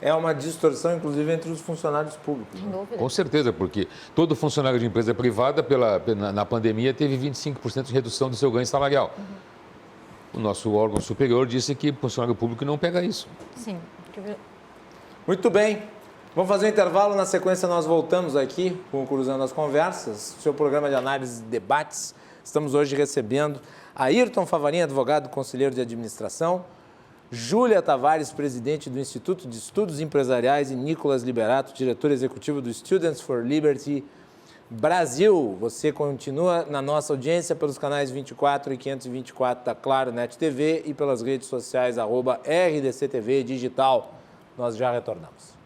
É uma distorção, inclusive, entre os funcionários públicos. Sem dúvida. Com certeza, porque todo funcionário de empresa privada, na pandemia, teve 25% de redução do seu ganho salarial. O nosso órgão superior disse que o funcionário público não pega isso. Sim. Muito bem. Vamos fazer um intervalo. Na sequência, nós voltamos aqui com o Cruzando as Conversas, seu programa de análise e debates. Estamos hoje recebendo Ayrton Favarin, advogado conselheiro de administração, Júlia Tavares, presidente do Instituto de Estudos Empresariais, e Nicolas Liberato, diretor executivo do Students for Liberty Brasil. Você continua na nossa audiência pelos canais 24 e 524 da Claro Net TV e pelas redes sociais @RDCTV Digital. Nós já retornamos.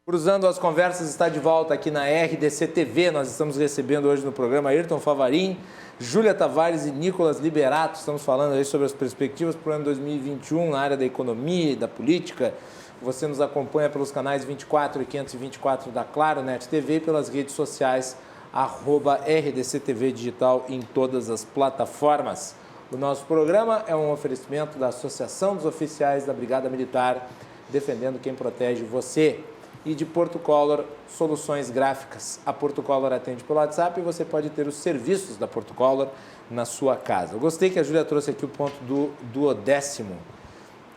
Cruzando as Conversas está de volta aqui na RDC TV. Nós estamos recebendo hoje no programa Ayrton Favarin, Júlia Tavares e Nicolas Liberato. Estamos falando aí sobre as perspectivas para o ano 2021 na área da economia e da política. Você nos acompanha pelos canais 24 e 524 da Claro Net TV e pelas redes sociais @RDCTV Digital em todas as plataformas. O nosso programa é um oferecimento da Associação dos Oficiais da Brigada Militar, defendendo quem protege você. E de Porto Color Soluções Gráficas. A Porto Color atende pelo WhatsApp e você pode ter os serviços da Porto Color na sua casa. Eu gostei que a Júlia trouxe aqui o ponto do duodécimo.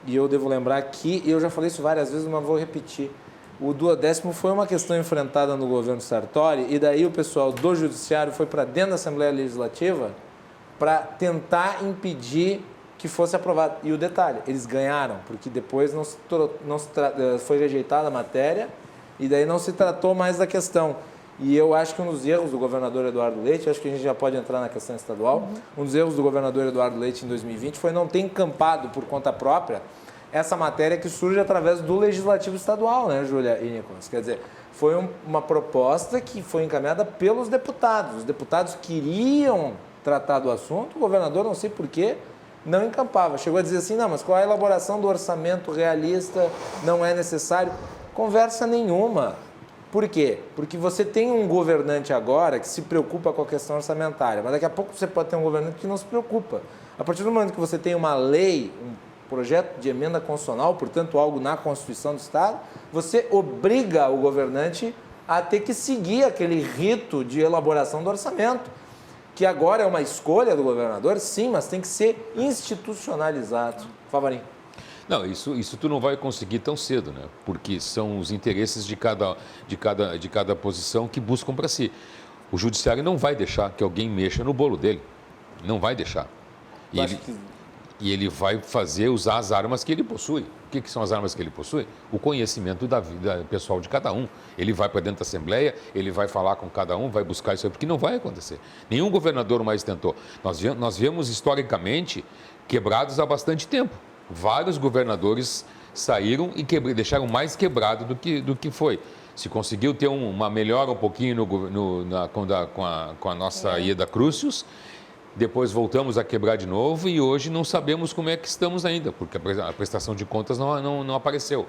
E eu devo lembrar que, eu já falei isso várias vezes, mas vou repetir. O duodécimo foi uma questão enfrentada no governo Sartori e daí o pessoal do Judiciário foi para dentro da Assembleia Legislativa para tentar impedir que fosse aprovado. E o detalhe, eles ganharam, porque depois foi rejeitada a matéria e daí não se tratou mais da questão. E eu acho que um dos erros do governador Eduardo Leite, acho que a gente já pode entrar na questão estadual, um dos erros do governador Eduardo Leite em 2020 foi não ter encampado por conta própria essa matéria que surge através do Legislativo Estadual, né, Júlia e Nicolas? Quer dizer, foi uma proposta que foi encaminhada pelos deputados. Os deputados queriam tratar do assunto, o governador, não sei porquê, não encampava. Chegou a dizer assim, não, mas com a elaboração do orçamento realista não é necessário. Conversa nenhuma. Por quê? Porque você tem um governante agora que se preocupa com a questão orçamentária, mas daqui a pouco você pode ter um governante que não se preocupa. A partir do momento que você tem uma lei, um projeto de emenda constitucional, portanto algo na Constituição do Estado, você obriga o governante a ter que seguir aquele rito de elaboração do orçamento, que agora é uma escolha do governador, sim, mas tem que ser institucionalizado. Favarin. Não, isso tu não vai conseguir tão cedo, né? Porque são os interesses de cada posição que buscam para si. O judiciário não vai deixar que alguém mexa no bolo dele. Não vai deixar. E ele vai usar as armas que ele possui. O que são as armas que ele possui? O conhecimento da vida pessoal de cada um. Ele vai para dentro da Assembleia, ele vai falar com cada um, vai buscar isso aí, porque não vai acontecer. Nenhum governador mais tentou. Nós vemos historicamente quebrados há bastante tempo. Vários governadores saíram e deixaram mais quebrado do que foi. Se conseguiu ter uma melhora um pouquinho com a nossa Ieda Crucius, depois voltamos a quebrar de novo e hoje não sabemos como é que estamos ainda, porque a prestação de contas não apareceu.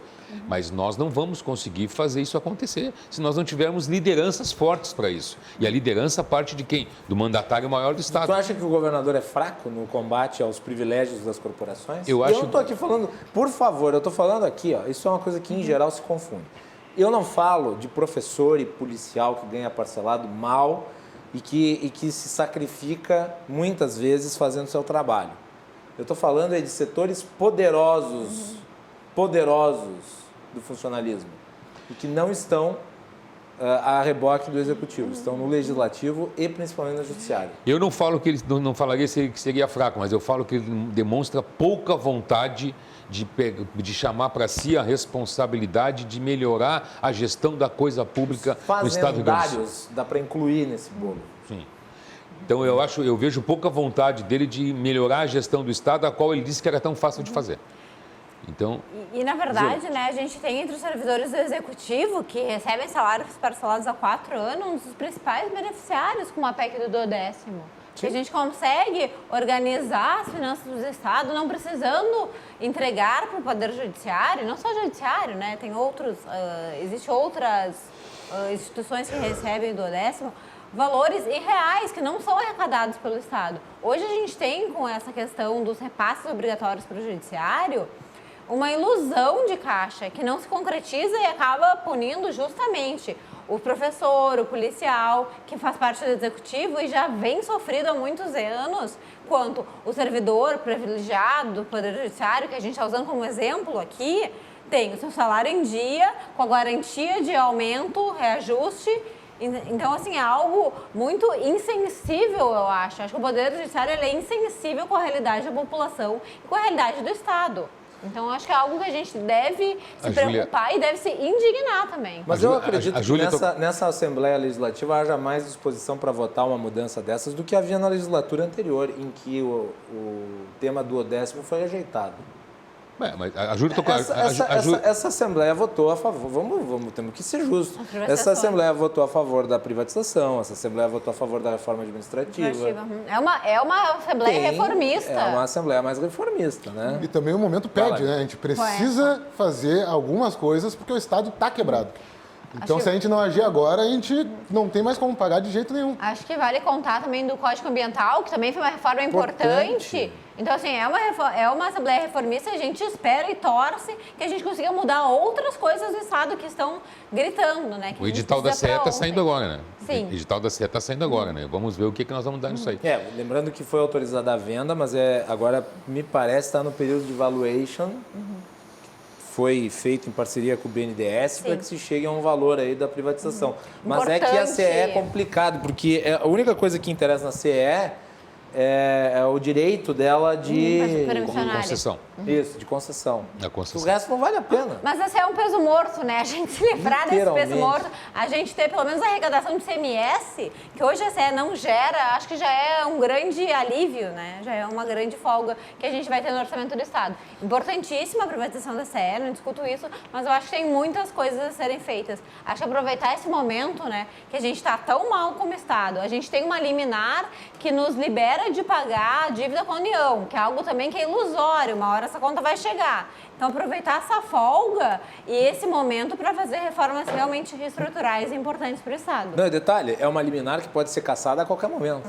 Mas nós não vamos conseguir fazer isso acontecer se nós não tivermos lideranças fortes para isso. E a liderança parte de quem? Do mandatário maior do Estado. Tu acha que o governador é fraco no combate aos privilégios das corporações? Eu acho... não estou aqui falando, por favor, eu estou falando aqui, ó, isso é uma coisa que em geral se confunde. Eu não falo de professor e policial que ganha parcelado mal e que se sacrifica muitas vezes fazendo seu trabalho. Eu estou falando de setores poderosos do funcionalismo e que não estão a reboque do executivo, estão no legislativo e principalmente no judiciário. Eu não falo que ele não falaria que seria fraco, mas eu falo que ele demonstra pouca vontade de chamar para si a responsabilidade de melhorar a gestão da coisa pública no Estado do Rio Grande do Sul. Fazendários, dá para incluir nesse bolo. Sim. Então eu vejo pouca vontade dele de melhorar a gestão do Estado, a qual ele disse que era tão fácil de fazer. Então, e na verdade, né, a gente tem entre os servidores do Executivo que recebem salários parcelados há 4 anos, um dos principais beneficiários com a PEC do 12º. Que a gente consegue organizar as finanças do Estado, não precisando entregar para o Poder Judiciário, não só o Judiciário, né? Tem existem outras instituições que recebem do 12º, valores irreais que não são arrecadados pelo Estado. Hoje a gente tem, com essa questão dos repasses obrigatórios para o Judiciário, uma ilusão de caixa que não se concretiza e acaba punindo justamente o professor, o policial, que faz parte do executivo e já vem sofrido há muitos anos, quanto o servidor privilegiado do Poder Judiciário, que a gente está usando como exemplo aqui, tem o seu salário em dia, com a garantia de aumento, reajuste. Então, assim, é algo muito insensível, eu acho. Acho que o Poder Judiciário ele é insensível com a realidade da população e com a realidade do Estado. Então, acho que é algo que a gente deve se preocupar e deve se indignar também. Mas eu acredito que nessa Assembleia Legislativa haja mais disposição para votar uma mudança dessas do que havia na legislatura anterior, em que o tema do 10º foi rejeitado. Mas a Júlia essa Assembleia votou a favor, temos que ser justos. Essa Assembleia votou a favor da privatização, essa Assembleia votou a favor da reforma administrativa. É uma Assembleia reformista. É uma Assembleia mais reformista, né? E também o momento pede, né? A gente precisa fazer algumas coisas porque o Estado está quebrado. Então, se a gente não agir agora, a gente não tem mais como pagar de jeito nenhum. Acho que vale contar também do Código Ambiental, que também foi uma reforma importante. Então, assim, é uma Assembleia reformista, a gente espera e torce que a gente consiga mudar outras coisas do Estado que estão gritando, né? O edital da CE está saindo agora, né? Sim. O edital da CE está saindo agora, né? Vamos ver o que nós vamos dar nisso aí. Lembrando que foi autorizada a venda, mas agora me parece estar no período de valuation. Foi feito em parceria com o BNDES para que se chegue a um valor aí da privatização. Mas importante. É que a CE é complicado, porque a única coisa que interessa na CE é o direito dela de concessão. Isso, de concessão. O resto não vale a pena. Mas esse é um peso morto, né? A gente se livrar desse peso morto, a gente ter pelo menos a arrecadação de CMS, que hoje a CE não gera, acho que já é um grande alívio, né? Já é uma grande folga que a gente vai ter no orçamento do Estado. Importantíssima a privatização da CE, não discuto isso, mas eu acho que tem muitas coisas a serem feitas. Acho que aproveitar esse momento, né, que a gente está tão mal como Estado, a gente tem uma liminar que nos libera de pagar a dívida com a União, que é algo também que é ilusório, uma hora essa conta vai chegar. Então, aproveitar essa folga e esse momento para fazer reformas realmente estruturais e importantes para o Estado. Não, detalhe, é uma liminar que pode ser cassada a qualquer momento.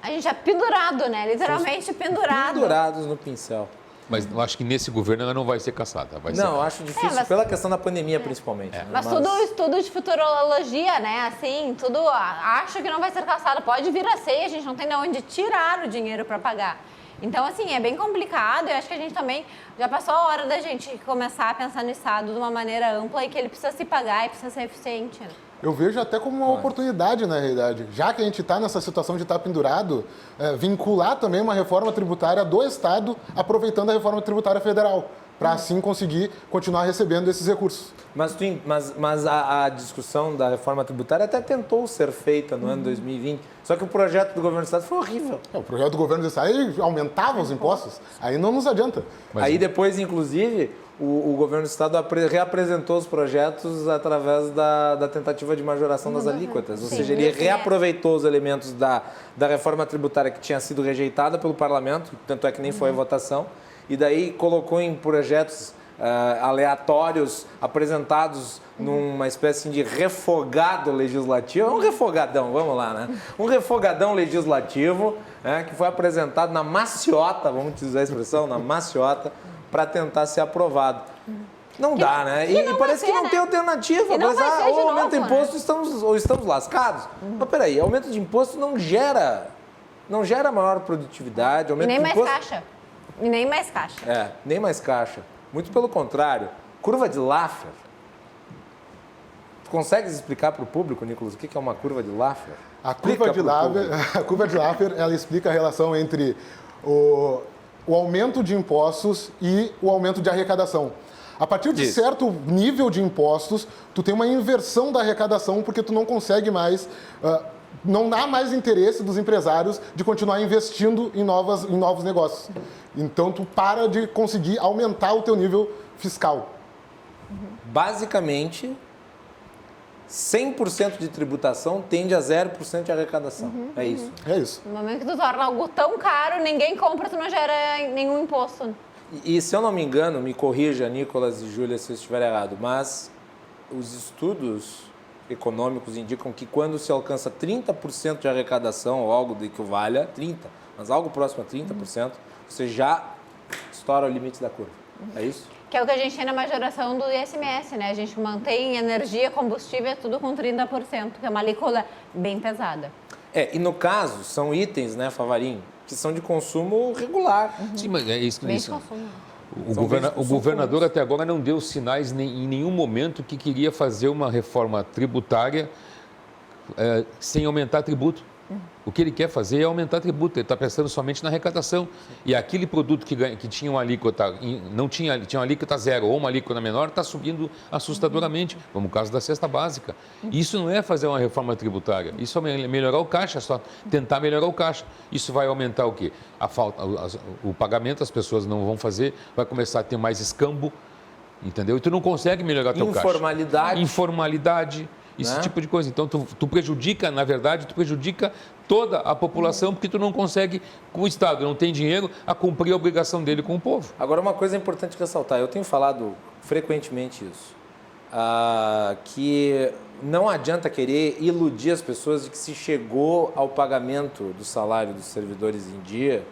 A gente é pendurado, né? Literalmente pendurado. Pendurados no pincel. Mas eu acho que nesse governo ela não vai ser cassada. Eu acho difícil pela questão da pandemia, principalmente. Mas tudo estudo de futurologia, né? Assim, tudo acho que não vai ser cassado. Pode vir a ser, a gente não tem de onde tirar o dinheiro para pagar. Então, assim, é bem complicado. Eu acho que a gente também já passou a hora da gente começar a pensar no Estado de uma maneira ampla e que ele precisa se pagar e precisa ser eficiente, né? Eu vejo até como uma oportunidade, na realidade. Já que a gente está nessa situação de estar pendurado, vincular também uma reforma tributária do Estado, aproveitando a reforma tributária federal, para assim conseguir continuar recebendo esses recursos. Mas a discussão da reforma tributária até tentou ser feita no ano 2020, só que o projeto do governo do Estado foi horrível. O projeto do governo do Estado aumentava os impostos, aí não nos adianta. Aí depois, inclusive, o governo do estado reapresentou os projetos através da tentativa de majoração das alíquotas. Ou seja, ele reaproveitou os elementos da reforma tributária que tinha sido rejeitada pelo parlamento, tanto é que nem foi a votação, e daí colocou em projetos aleatórios apresentados numa espécie de refogado legislativo. Um refogadão, vamos lá, né? Um refogadão legislativo que foi apresentado na maciota, vamos utilizar a expressão, na maciota, para tentar ser aprovado. Não dá, né? E parece que não tem alternativa. Ou aumenta o imposto ou estamos lascados. Mas peraí, aumento de imposto não gera maior produtividade. E nem mais caixa. E nem mais caixa. Nem mais caixa. Muito pelo contrário. Curva de Laffer. Tu consegues explicar para o público, Nicolas, o que é uma curva de Laffer? A curva de Laffer, ela explica a relação entre o aumento de impostos e o aumento de arrecadação. A partir de certo nível de impostos, tu tem uma inversão da arrecadação porque tu não consegue mais, não há mais interesse dos empresários de continuar investindo em novos negócios. Então, tu para de conseguir aumentar o teu nível fiscal. Basicamente, 100% de tributação tende a 0% de arrecadação. É isso. É isso. No momento que tu torna algo tão caro, ninguém compra, tu não gera nenhum imposto. E se eu não me engano, me corrija, Nicolas e Júlia, se eu estiver errado, mas os estudos econômicos indicam que quando se alcança 30% de arrecadação, ou algo que valha 30%, mas algo próximo a 30%, você já estoura o limite da curva. É isso? Que é o que a gente tem na majoração do ICMS, né? A gente mantém energia, combustível, tudo com 30%, que é uma alíquota bem pesada. E no caso, são itens, né, Favarinho, que são de consumo regular. Sim, mas é isso que Bem de consumo. O governador até agora não deu sinais em nenhum momento que queria fazer uma reforma tributária sem aumentar tributo. O que ele quer fazer é aumentar tributo, ele está pensando somente na arrecadação. E aquele produto que tinha uma alíquota, tinha uma alíquota zero ou uma alíquota menor, está subindo assustadoramente, como o caso da cesta básica. Isso não é fazer uma reforma tributária, isso é melhorar o caixa, só tentar melhorar o caixa. Isso vai aumentar o quê? O pagamento as pessoas não vão fazer, vai começar a ter mais escambo, entendeu? E tu não consegue melhorar teu caixa. Informalidade. Esse tipo de coisa. Então, tu prejudica, na verdade, toda a população porque tu não consegue, o Estado não tem dinheiro a cumprir a obrigação dele com o povo. Agora, uma coisa importante ressaltar, eu tenho falado frequentemente isso, que não adianta querer iludir as pessoas de que se chegou ao pagamento do salário dos servidores em dia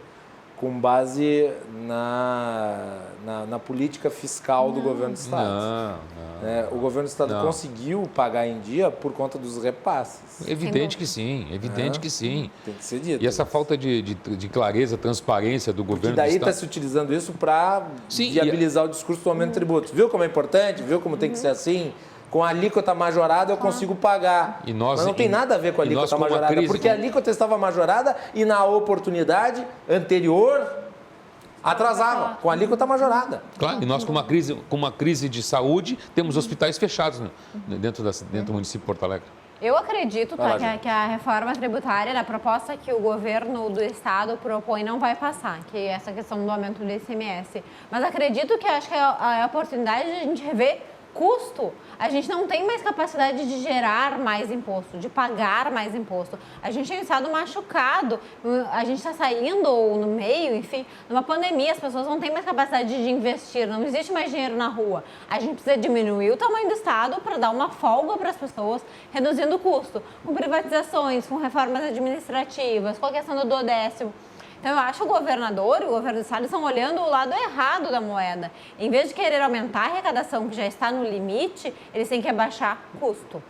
com base na política fiscal do governo do Estado. O governo do Estado conseguiu pagar em dia por conta dos repasses. Evidente que sim. Tem que ser dito. E essa falta de clareza, transparência do governo do Estado. E daí está se utilizando isso para viabilizar o discurso do aumento de tributos. Viu como é importante? Viu como tem que ser assim? Com a alíquota majorada eu consigo pagar. Mas não tem nada a ver com a alíquota majorada, porque a alíquota estava majorada e na oportunidade anterior atrasava, com a alíquota majorada. Claro, e nós com uma crise de saúde temos hospitais fechados dentro do município de Porto Alegre. Eu acredito que a reforma tributária, a proposta que o governo do Estado propõe, não vai passar, que é essa questão do aumento do ICMS. Mas acredito que acho que é a oportunidade de a gente rever custo. A gente não tem mais capacidade de gerar mais imposto, de pagar mais imposto. A gente tem estado machucado, a gente está saindo no meio, enfim, numa pandemia, as pessoas não têm mais capacidade de investir, não existe mais dinheiro na rua. A gente precisa diminuir o tamanho do Estado para dar uma folga para as pessoas, reduzindo o custo, com privatizações, com reformas administrativas, com a questão do duodécimo. Então, eu acho que o governador e o governo do Estado estão olhando o lado errado da moeda. Em vez de querer aumentar a arrecadação, que já está no limite, eles têm que abaixar custo.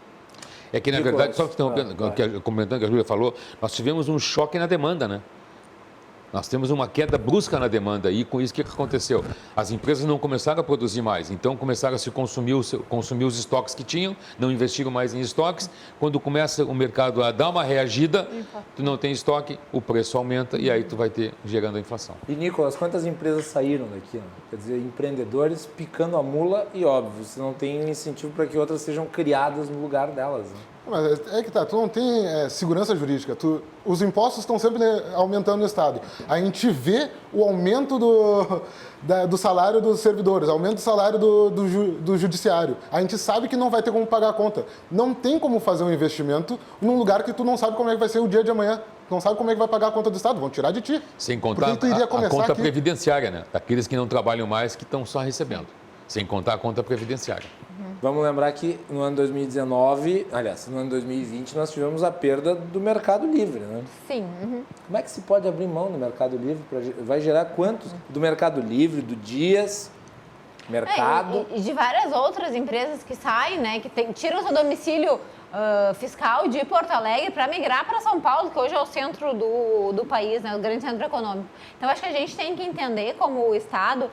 É que, na verdade, só comentando o que a Júlia falou, nós tivemos um choque na demanda, né? Nós temos uma queda brusca na demanda e com isso o que aconteceu? As empresas não começaram a produzir mais, então começaram a se consumir os estoques que tinham, não investiram mais em estoques. Quando começa o mercado a dar uma reagida, tu não tem estoque, o preço aumenta e aí tu vai ter gerando a inflação. E, Nicolas, quantas empresas saíram daqui? Né? Quer dizer, empreendedores picando a mula e, óbvio, você não tem incentivo para que outras sejam criadas no lugar delas. Né? Mas é que tá, tu não tem segurança jurídica. Os impostos estão sempre aumentando no Estado. A gente vê o aumento do salário dos servidores, aumento do salário do judiciário. A gente sabe que não vai ter como pagar a conta. Não tem como fazer um investimento num lugar que tu não sabe como é que vai ser o dia de amanhã. Não sabe como é que vai pagar a conta do Estado, vão tirar de ti. Sem contar a conta previdenciária, né? Daqueles que não trabalham mais, que estão só recebendo. Sem contar a conta previdenciária. Vamos lembrar que no ano 2019, aliás, no ano 2020, nós tivemos a perda do Mercado Livre, né? Sim. Como é que se pode abrir mão do Mercado Livre? Vai gerar quantos? Do Mercado Livre, do Dias, Mercado... E de várias outras empresas que saem, né? Que tiram seu domicílio fiscal de Porto Alegre para migrar para São Paulo, que hoje é o centro do país, né? O grande centro econômico. Então, acho que a gente tem que entender, como Estado,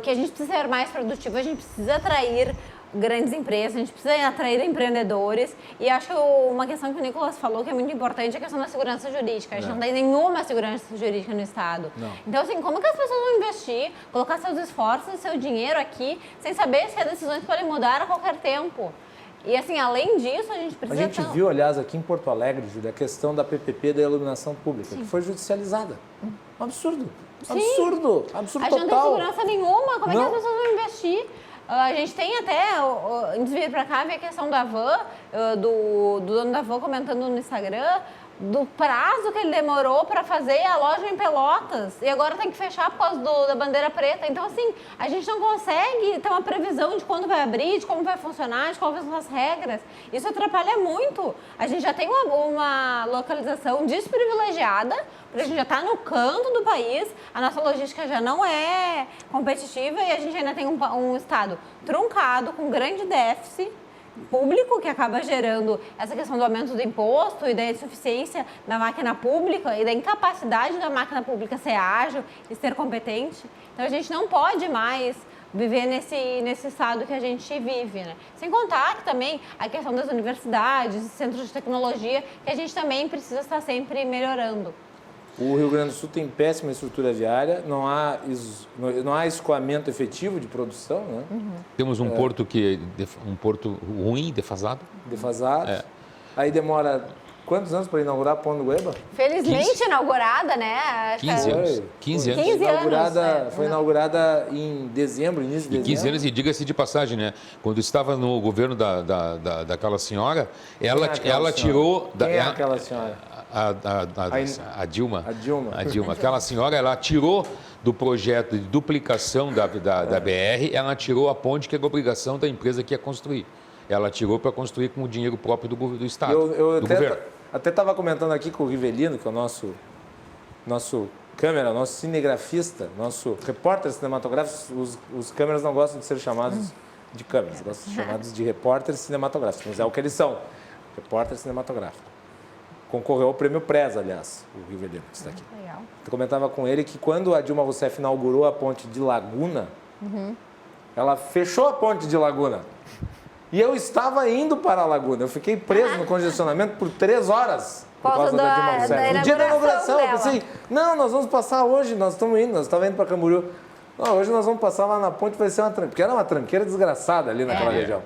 que a gente precisa ser mais produtivo, a gente precisa atrair grandes empresas, a gente precisa atrair empreendedores. E acho que uma questão que o Nicolas falou que é muito importante é a questão da segurança jurídica. A gente não tem nenhuma segurança jurídica no Estado. Não. Então, assim, como que as pessoas vão investir, colocar seus esforços, seu dinheiro aqui, sem saber se as decisões podem mudar a qualquer tempo? E, assim, além disso, a gente precisa... A gente viu, aliás, aqui em Porto Alegre, Júlia, a questão da PPP da iluminação pública, que foi judicializada. Um absurdo. Absurdo. Absurdo total. A gente não tem segurança nenhuma. Como é que as pessoas vão investir? A gente tem até, antes de vir para cá, ver a questão da van, do dono da van comentando no Instagram, do prazo que ele demorou para fazer a loja em Pelotas e agora tem que fechar por causa da bandeira preta. Então, assim, a gente não consegue ter uma previsão de quando vai abrir, de como vai funcionar, de quais são as regras. Isso atrapalha muito. A gente já tem uma localização desprivilegiada, porque a gente já está no canto do país, a nossa logística já não é competitiva e a gente ainda tem um estado truncado, com grande déficit público, que acaba gerando essa questão do aumento do imposto e da insuficiência da máquina pública e da incapacidade da máquina pública ser ágil e ser competente. Então, a gente não pode mais viver nesse estado que a gente vive, né? Sem contar que também a questão das universidades, centros de tecnologia, que a gente também precisa estar sempre melhorando. O Rio Grande do Sul tem péssima estrutura viária, não há escoamento efetivo de produção, né? Temos um porto um porto ruim, defasado. Defasado. Aí demora quantos anos para inaugurar a Ponte do Guaíba? Felizmente inaugurada, né? 15 anos. 15 anos. 15 anos. Foi inaugurada em dezembro, início de dezembro. 15 anos, e diga-se de passagem, né? Quando estava no governo daquela senhora, ela tirou... Quem é aquela senhora? A Dilma. A Dilma. Aquela senhora, ela tirou do projeto de duplicação da BR, ela tirou a ponte que era obrigação da empresa que ia construir. Ela tirou para construir com o dinheiro próprio do Estado, do governo. Até estava comentando aqui com o Rivelino, que é o nosso câmera, nosso cinegrafista, nosso repórter cinematográfico. Os câmeras não gostam de ser chamados de câmeras, gostam de ser chamados de repórteres cinematográficos, mas é o que eles são, repórter cinematográfico. Concorreu ao prêmio Preza, aliás, o Rivelino, que está aqui. Legal. Eu comentava com ele que quando a Dilma Rousseff inaugurou a ponte de Laguna, ela fechou a ponte de Laguna. E eu estava indo para a Laguna. Eu fiquei preso no congestionamento por 3 horas por causa da Dilma Rousseff. No dia da inauguração, eu pensei, não, nós vamos passar hoje, nós estamos indo, nós estávamos indo para Camboriú. Não, hoje nós vamos passar lá na ponte, vai ser uma tranqueira, porque era uma tranqueira desgraçada ali naquela região.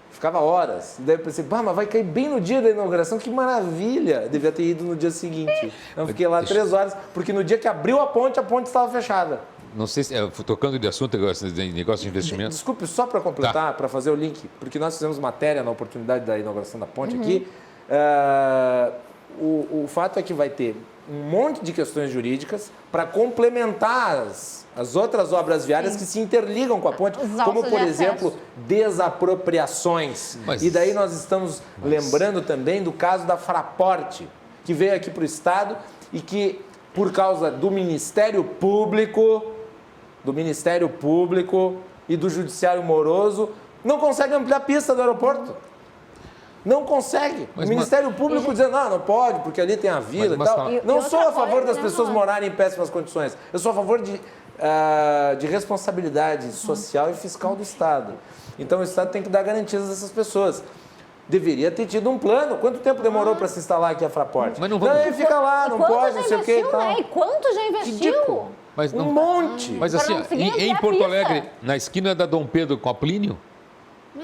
Ficava horas. Daí eu pensei, mas vai cair bem no dia da inauguração, que maravilha. Eu devia ter ido no dia seguinte. Eu fiquei lá 3 horas, porque no dia que abriu a ponte estava fechada. Não sei se, tocando de assunto, negócio de investimentos. Desculpe, só para completar, para fazer o link, porque nós fizemos matéria na oportunidade da inauguração da ponte aqui. O fato é que vai ter um monte de questões jurídicas para complementar as outras obras viárias que se interligam com a ponte, como, por exemplo, desapropriações. E daí nós estamos lembrando também do caso da Fraport, que veio aqui para o Estado e que, por causa do Ministério Público e do Judiciário Moroso, não consegue ampliar a pista do aeroporto. Não consegue. O Ministério Público dizendo, não pode, porque ali tem a vila e tal. Não sou a favor das pessoas morarem em péssimas condições. Eu sou a favor de responsabilidade social e fiscal do Estado. Então, o Estado tem que dar garantias a essas pessoas. Deveria ter tido um plano. Quanto tempo demorou para se instalar aqui a Fraport? Mas não vamos... Não, fica lá, não pode, não sei o quê. E quanto já investiu? Um monte. Mas assim, em Porto Alegre, na esquina da Dom Pedro com a Plínio,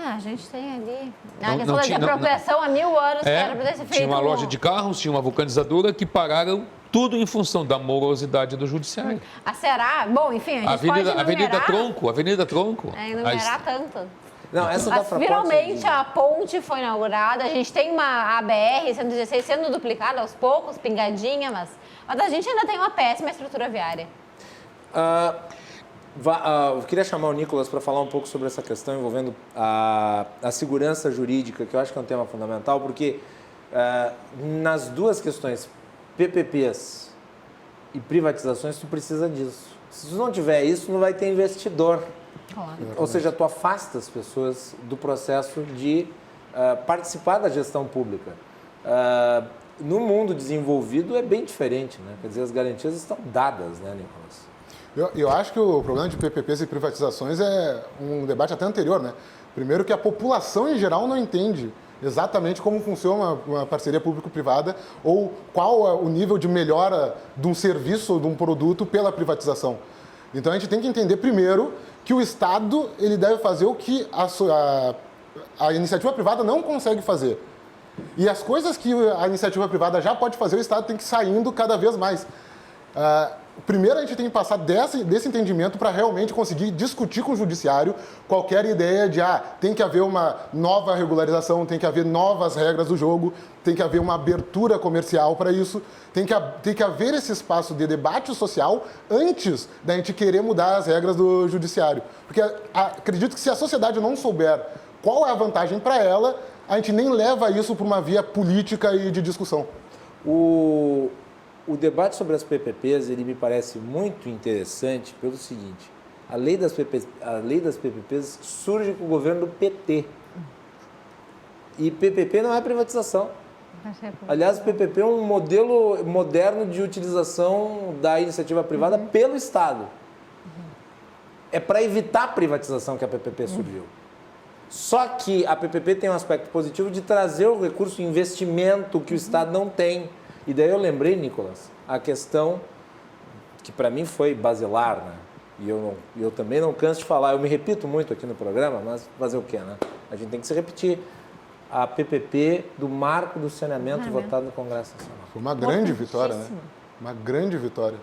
A gente tem ali. Não- A questão não da tinha- não- apropriação há 1000 anos que era para ter sido feito. tinha uma loja de carros, tinha uma vulcanizadora que pararam tudo em função da morosidade do judiciário. A Ceará, bom, enfim, a gente pode Avenida enumerar, Tronco. enumerar tanto. Não, essa dá Mas, pra finalmente a ponte foi inaugurada, a gente tem uma ABR-116 sendo duplicada aos poucos, pingadinha, mas a gente ainda tem uma péssima estrutura viária. Eu queria chamar o Nicolas para falar um pouco sobre essa questão envolvendo a segurança jurídica, que eu acho que é um tema fundamental, porque nas duas questões, PPPs e privatizações, tu precisa disso. Se tu não tiver isso, não vai ter investidor. Claro. Ou seja, tu afasta as pessoas do processo de participar da gestão pública. No mundo desenvolvido é bem diferente, né? Quer dizer, as garantias estão dadas, né, Nicolas? Eu acho que o problema de PPPs e privatizações é um debate até anterior, né? Primeiro que a população em geral não entende exatamente como funciona uma parceria público-privada ou qual é o nível de melhora de um serviço ou de um produto pela privatização. Então a gente tem que entender primeiro que o Estado ele deve fazer o que a iniciativa privada não consegue fazer. E as coisas que a iniciativa privada já pode fazer, o Estado tem que ir saindo cada vez mais. Primeiro, a gente tem que passar desse entendimento para realmente conseguir discutir com o judiciário qualquer ideia de tem que haver uma nova regularização, tem que haver novas regras do jogo, tem que haver uma abertura comercial para isso, tem que haver esse espaço de debate social antes da gente querer mudar as regras do judiciário. Porque acredito que se a sociedade não souber qual é a vantagem para ela, a gente nem leva isso para uma via política e de discussão. O debate sobre as PPPs, ele me parece muito interessante pelo seguinte, a lei das PPPs surge com o governo do PT. E PPP não é privatização. Aliás, o PPP é um modelo moderno de utilização da iniciativa privada pelo Estado. É para evitar a privatização que a PPP surgiu. Só que a PPP tem um aspecto positivo de trazer o recurso investimento que o Estado não tem. E daí eu lembrei, Nicolas, a questão que para mim foi basilar, né? E eu também não canso de falar, eu me repito muito aqui no programa, mas fazer o quê, né? A gente tem que se repetir. A PPP do marco do saneamento votado no Congresso Nacional. Foi uma grande vitória, né? Uma grande vitória.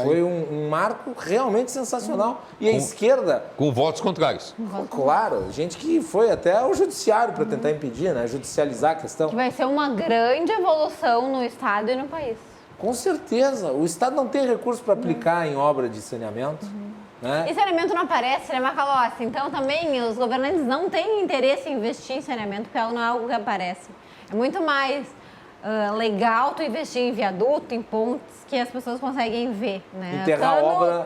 Foi um marco realmente sensacional. E a esquerda... Com votos contrários. Claro, gente que foi até ao judiciário para tentar impedir, né? Judicializar a questão. Que vai ser uma grande evolução no Estado e no país. Com certeza. O Estado não tem recurso para aplicar em obra de saneamento. Né? E saneamento não aparece, né, Macalossi? Então também os governantes não têm interesse em investir em saneamento, porque não é algo que aparece. É muito mais legal tu investir em viaduto, em pontes, que as pessoas conseguem ver, né? Enterrar a obra.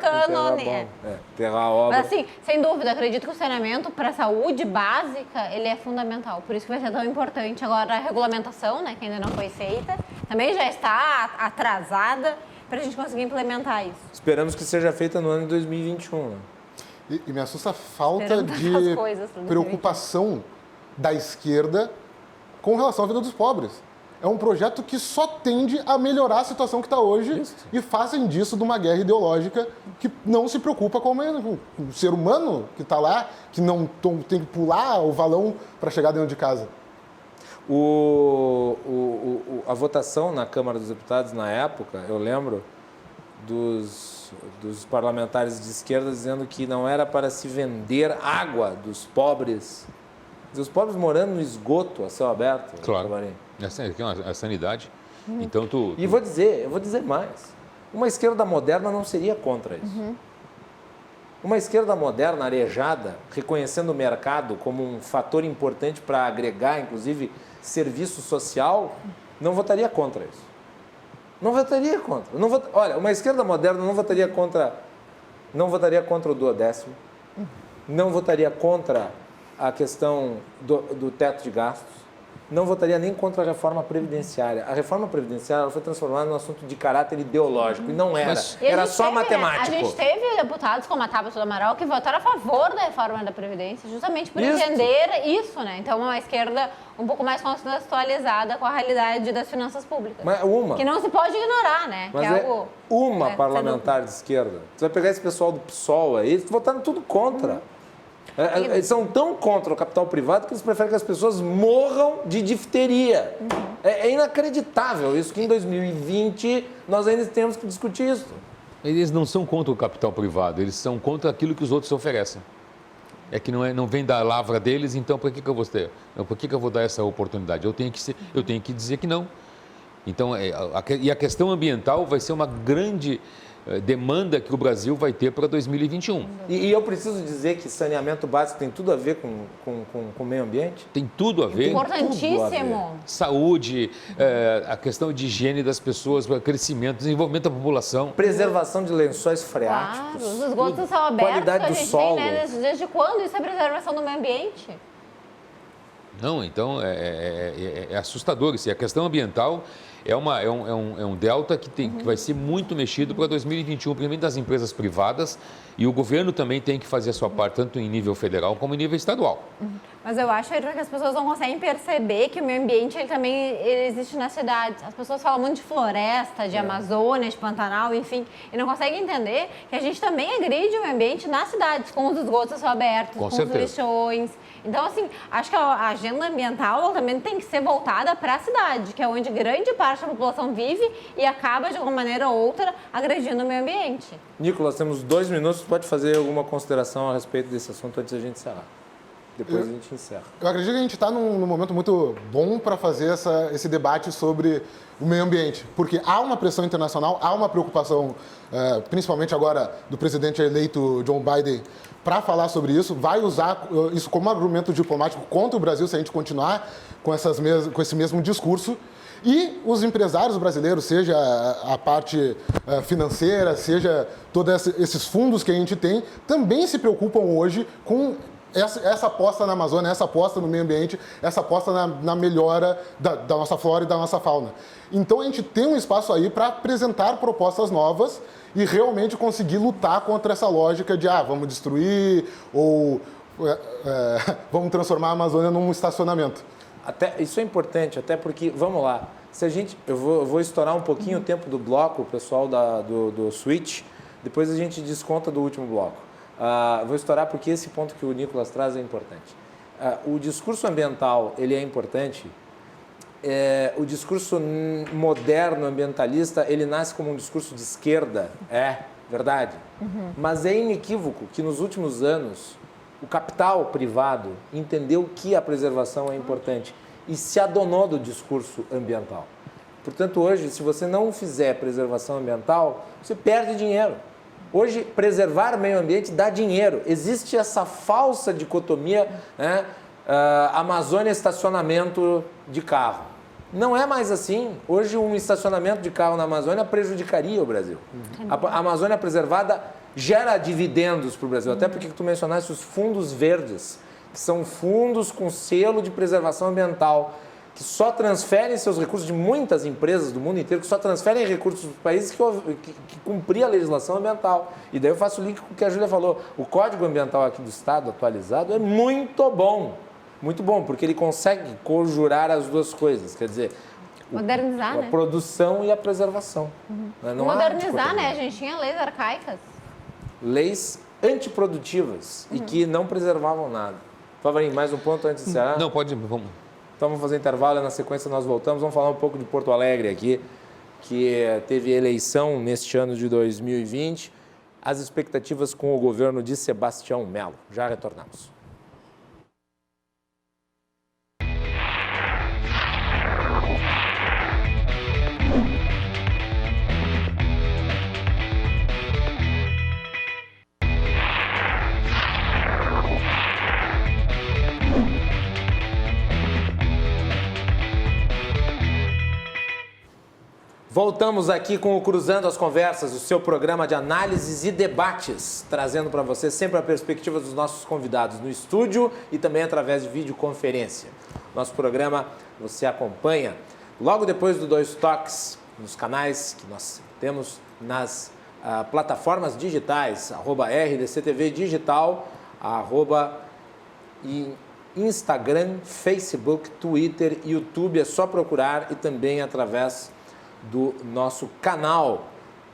Enterrar a obra. Mas assim, sem dúvida, acredito que o saneamento para a saúde básica, ele é fundamental. Por isso que vai ser tão importante agora a regulamentação, né, que ainda não foi feita. Também já está atrasada para a gente conseguir implementar isso. Esperamos que seja feita no ano de 2021. Né? E me assusta a falta Esperamos de essas coisas pra preocupação da esquerda com relação à vida dos pobres. É um projeto que só tende a melhorar a situação que está hoje e fazem disso de uma guerra ideológica que não se preocupa com o ser humano que está lá, que não tem que pular o valão para chegar dentro de casa. A votação na Câmara dos Deputados, na época, eu lembro dos parlamentares de esquerda dizendo que não era para se vender água dos pobres. Os pobres morando no esgoto a céu aberto. Claro. Essa é a sanidade. Então, E eu vou dizer mais. Uma esquerda moderna não seria contra isso. Uma esquerda moderna, arejada, reconhecendo o mercado como um fator importante para agregar, inclusive, serviço social, não votaria contra isso. Não votaria contra. Olha, uma esquerda moderna não votaria contra o duodécimo, não votaria contra a questão do teto de gastos, não votaria nem contra a reforma previdenciária. A reforma previdenciária foi transformada num assunto de caráter ideológico e não era. Era só matemático. A gente teve deputados como a Tabata do Amaral que votaram a favor da reforma da Previdência, justamente por entender isso, né? Então, uma esquerda um pouco mais contextualizada com a realidade das finanças públicas. Mas que não se pode ignorar, né? Mas que é algo, uma parlamentar de esquerda. Você vai pegar esse pessoal do PSOL aí, eles votaram tudo contra. Eles são tão contra o capital privado que eles preferem que as pessoas morram de difteria. É inacreditável isso, que em 2020 nós ainda temos que discutir isso. Eles não são contra o capital privado, eles são contra aquilo que os outros oferecem. É que não vem da lavra deles, então por que eu vou ter? Por que eu vou dar essa oportunidade? Eu tenho que dizer que não. Então, e a questão ambiental vai ser uma grande demanda que o Brasil vai ter para 2021. E eu preciso dizer que saneamento básico tem tudo a ver com o meio ambiente? Tem tudo a ver. Importantíssimo. Saúde, a questão de higiene das pessoas, crescimento, desenvolvimento da população. Preservação de lençóis freáticos. Claro, os esgotos são abertos. Qualidade do solo. Desde quando isso é preservação do meio ambiente? Não, então é assustador isso. E a questão ambiental é um delta que vai ser muito mexido para 2021, principalmente das empresas privadas, e o governo também tem que fazer a sua parte, tanto em nível federal como em nível estadual. Mas eu acho que as pessoas não conseguem perceber que o meio ambiente ele existe nas cidades. As pessoas falam muito de floresta, de Amazônia, de Pantanal, enfim, e não conseguem entender que a gente também agride o meio ambiente nas cidades, com os esgotos abertos, com os lixões. Então, assim, acho que a agenda ambiental também tem que ser voltada para a cidade, que é onde grande parte da população vive e acaba, de alguma maneira ou outra, agredindo o meio ambiente. Nicolas, temos 2 minutos. Pode fazer alguma consideração a respeito desse assunto antes da gente encerrar? Depois a gente encerra. Eu acredito que a gente está num momento muito bom para fazer esse debate sobre o meio ambiente, porque há uma pressão internacional, há uma preocupação, principalmente agora do presidente eleito Joe Biden, para falar sobre isso, vai usar isso como argumento diplomático contra o Brasil se a gente continuar com esse mesmo discurso. E os empresários brasileiros, seja a parte financeira, seja todos esses fundos que a gente tem, também se preocupam hoje com essa aposta na Amazônia, essa aposta no meio ambiente, essa aposta na melhora da nossa flora e da nossa fauna. Então a gente tem um espaço aí para apresentar propostas novas e realmente conseguir lutar contra essa lógica de vamos destruir ou vamos transformar a Amazônia num estacionamento. Isso é importante, até porque, vamos lá, eu vou estourar um pouquinho o tempo do bloco, o pessoal do Switch, depois a gente desconta do último bloco. Vou estourar porque esse ponto que o Nicolas traz é importante. O discurso ambiental, ele é importante. O discurso moderno ambientalista, ele nasce como um discurso de esquerda, verdade. Mas é inequívoco que nos últimos anos o capital privado entendeu que a preservação é importante e se adonou do discurso ambiental. Portanto, hoje, se você não fizer preservação ambiental, você perde dinheiro. Hoje, preservar o meio ambiente dá dinheiro. Existe essa falsa dicotomia, Amazônia estacionamento de carro. Não é mais assim. Hoje, um estacionamento de carro na Amazônia prejudicaria o Brasil. A Amazônia preservada gera dividendos para o Brasil. Até porque tu mencionaste os fundos verdes, que são fundos com selo de preservação ambiental, que só transferem seus recursos de muitas empresas do mundo inteiro, que só transferem recursos dos países que cumpriam a legislação ambiental. E daí eu faço o link com o que a Júlia falou. O Código Ambiental aqui do Estado, atualizado, é muito bom, porque ele consegue conjurar as duas coisas, quer dizer, modernizar, a produção e a preservação. Não modernizar, né? A gente tinha leis arcaicas. Leis antiprodutivas e que não preservavam nada. Favarinho, mais um ponto antes de encerrar? Não, pode, vamos. Então vamos fazer intervalo e na sequência nós voltamos. Vamos falar um pouco de Porto Alegre aqui, que teve eleição neste ano de 2020. As expectativas com o governo de Sebastião Melo. Já retornamos. Voltamos aqui com o Cruzando as Conversas, o seu programa de análises e debates, trazendo para você sempre a perspectiva dos nossos convidados no estúdio e também através de videoconferência. Nosso programa você acompanha logo depois do Dois Toques, nos canais que nós temos nas plataformas digitais, @RDCTV Digital, Instagram, Facebook, Twitter, YouTube, é só procurar e também através do nosso canal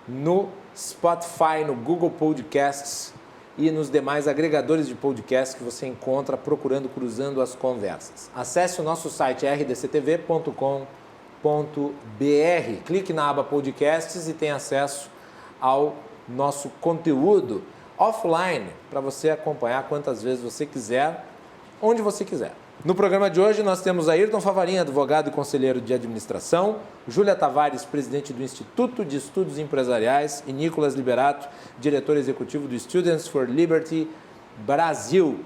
no Spotify, no Google Podcasts e nos demais agregadores de podcast que você encontra procurando Cruzando as Conversas. Acesse o nosso site rdctv.com.br, clique na aba podcasts e tenha acesso ao nosso conteúdo offline para você acompanhar quantas vezes você quiser, onde você quiser. No programa de hoje nós temos Ayrton Favarin, advogado e conselheiro de administração, Júlia Tavares, presidente do Instituto de Estudos Empresariais, e Nicolas Liberato, diretor executivo do Students for Liberty Brasil.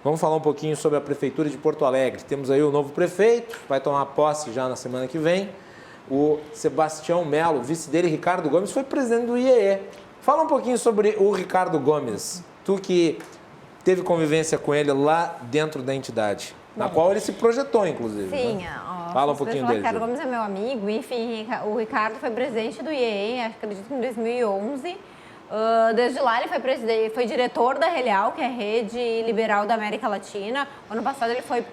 Vamos falar um pouquinho sobre a Prefeitura de Porto Alegre. Temos aí o novo prefeito, vai tomar posse já na semana que vem. O Sebastião Melo, vice dele, Ricardo Gomes, foi presidente do IEE. Fala um pouquinho sobre o Ricardo Gomes, tu que teve convivência com ele lá dentro da entidade, na qual ele se projetou, inclusive. Sim, né? Fala um pouquinho dele. O Ricardo Gomes é meu amigo, enfim, o Ricardo foi presidente do IEE, acredito que em 2011. Desde lá ele foi diretor da Relial, que é a rede liberal da América Latina. Ano passado ele foi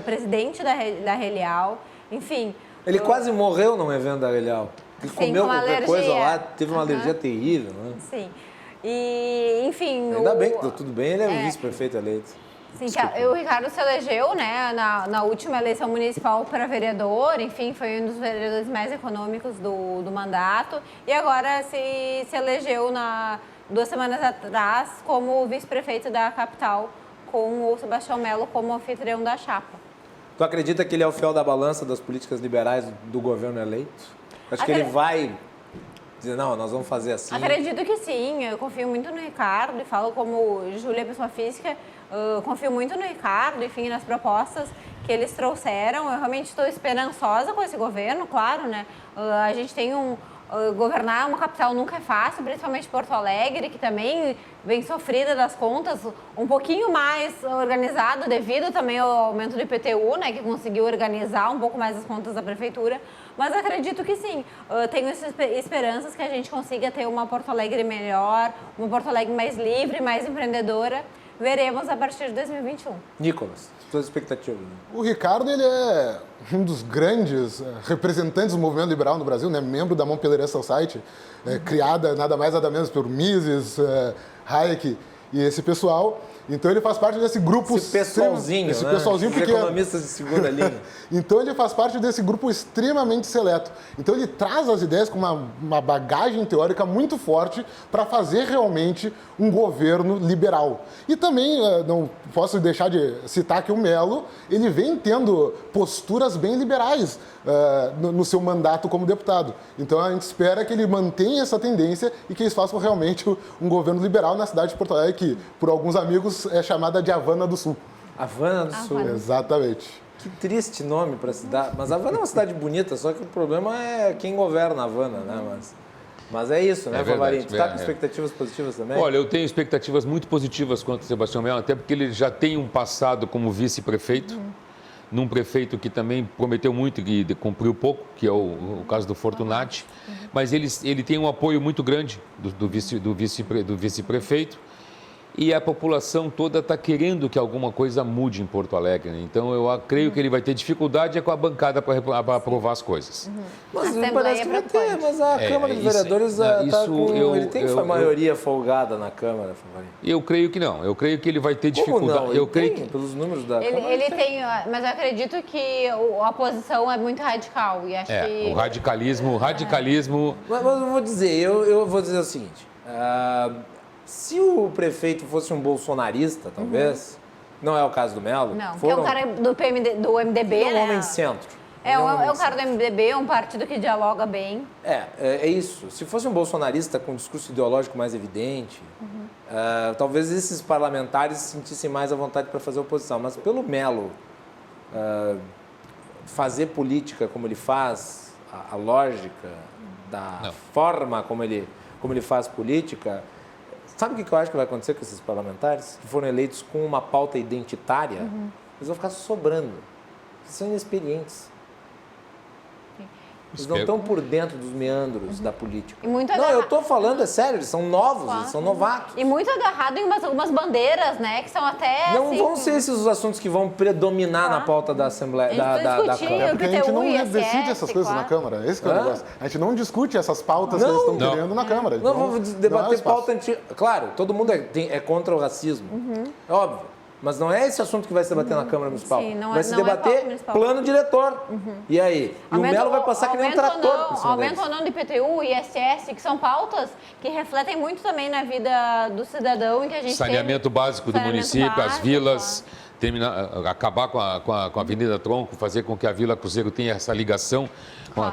presidente da Relial, enfim. Ele quase morreu num evento da Relial. Ele comeu qualquer alergia. coisa lá, teve uma alergia terrível, né? Sim. E, enfim... Ainda bem que deu tudo bem, ele é o vice-prefeito eleito. Sim, o Ricardo se elegeu, né, na última eleição municipal para vereador, enfim, foi um dos vereadores mais econômicos do mandato, e agora se elegeu 2 semanas atrás como vice-prefeito da capital, com o Sebastião Melo como anfitrião da chapa. Tu acredita que ele é o fiel da balança das políticas liberais do governo eleito? Acho que ele vai dizer, não, nós vamos fazer assim. Acredito que sim, eu confio muito no Ricardo e falo como Júlia, pessoa física, confio muito no Ricardo, enfim, nas propostas que eles trouxeram. Eu realmente estou esperançosa com esse governo, claro, né? A gente tem governar uma capital nunca é fácil, principalmente Porto Alegre, que também vem sofrida das contas, um pouquinho mais organizado devido também ao aumento do IPTU, né, que conseguiu organizar um pouco mais as contas da prefeitura. Mas acredito que sim, tenho esperanças que a gente consiga ter uma Porto Alegre melhor, uma Porto Alegre mais livre, mais empreendedora. Veremos a partir de 2021. Nicolas, suas expectativas? O Ricardo, ele é um dos grandes representantes do movimento liberal no Brasil, né? Membro da Montpellier Society, criada nada mais nada menos por Mises, Hayek e esse pessoal. Então ele faz parte desse grupo... Esse pessoalzinho, esse né? pessoalzinho Os pequeno. economistas de segunda linha. Então ele faz parte desse grupo extremamente seleto. Então ele traz as ideias com uma bagagem teórica muito forte para fazer realmente um governo liberal. E também, não posso deixar de citar que o Melo, ele vem tendo posturas bem liberais no seu mandato como deputado. Então a gente espera que ele mantenha essa tendência e que eles façam realmente um governo liberal na cidade de Porto Alegre, que por alguns amigos é chamada de Havana do Sul. Havana do Sul. Exatamente. Que triste nome para a cidade. Mas Havana é uma cidade bonita, só que o problema é quem governa a Havana, né? Mas é isso, né, Favarin? Tu está com expectativas positivas também? Olha, eu tenho expectativas muito positivas quanto ao Sebastião Melo, até porque ele já tem um passado como vice-prefeito, num prefeito que também prometeu muito e cumpriu pouco, que é o caso do Fortunati, mas ele tem um apoio muito grande do vice-prefeito. E a população toda está querendo que alguma coisa mude em Porto Alegre. Né? Então, eu creio que ele vai ter dificuldade com a bancada para aprovar as coisas. Mas parece que vai ter, mas a Câmara de Vereadores ele tem maioria folgada na Câmara, Favarin. Eu creio que não. Eu creio que ele vai ter dificuldade. Como não? Eu creio que pelos números da Câmara. Ele tem, mas eu acredito que a oposição é muito radical. E acho que... o radicalismo... Mas eu vou dizer, eu vou dizer o seguinte... se o prefeito fosse um bolsonarista, talvez, não é o caso do Melo. Não, porque é um cara do MDB, né? É um homem de centro. É um cara do MDB, um partido que dialoga bem. É isso. Se fosse um bolsonarista com um discurso ideológico mais evidente, talvez esses parlamentares se sentissem mais à vontade para fazer oposição. Mas pelo Melo fazer política como ele faz, a lógica da forma como ele faz política... Sabe o que eu acho que vai acontecer com esses parlamentares que foram eleitos com uma pauta identitária? Eles vão ficar sobrando. Eles são inexperientes. Eles não estão por dentro dos meandros da política. E muito Não, eu tô falando, é sério, eles são novos, eles são novatos. E muito agarrado em algumas bandeiras, né? Que são até. Não assim, vão ser esses os assuntos que vão predominar na pauta da Assembleia, da Câmara. É porque a gente não ISS, decide essas coisas na Câmara. Esse que é o negócio. A gente não discute essas pautas que eles estão querendo na Câmara. Não Então, vamos não debater é espaço. pauta antiga. Claro, todo mundo é contra o racismo. É óbvio. Mas não é esse assunto que vai se debater na Câmara Municipal. Sim, vai se debater plano diretor. E aí? E o Melo vai passar que nem um trator por cima Aumento deles. ou não do IPTU, ISS, que são pautas que refletem muito também na vida do cidadão e que a gente Saneamento básico do município, as vilas, acabar com a Avenida Tronco, fazer com que a Vila Cruzeiro tenha essa ligação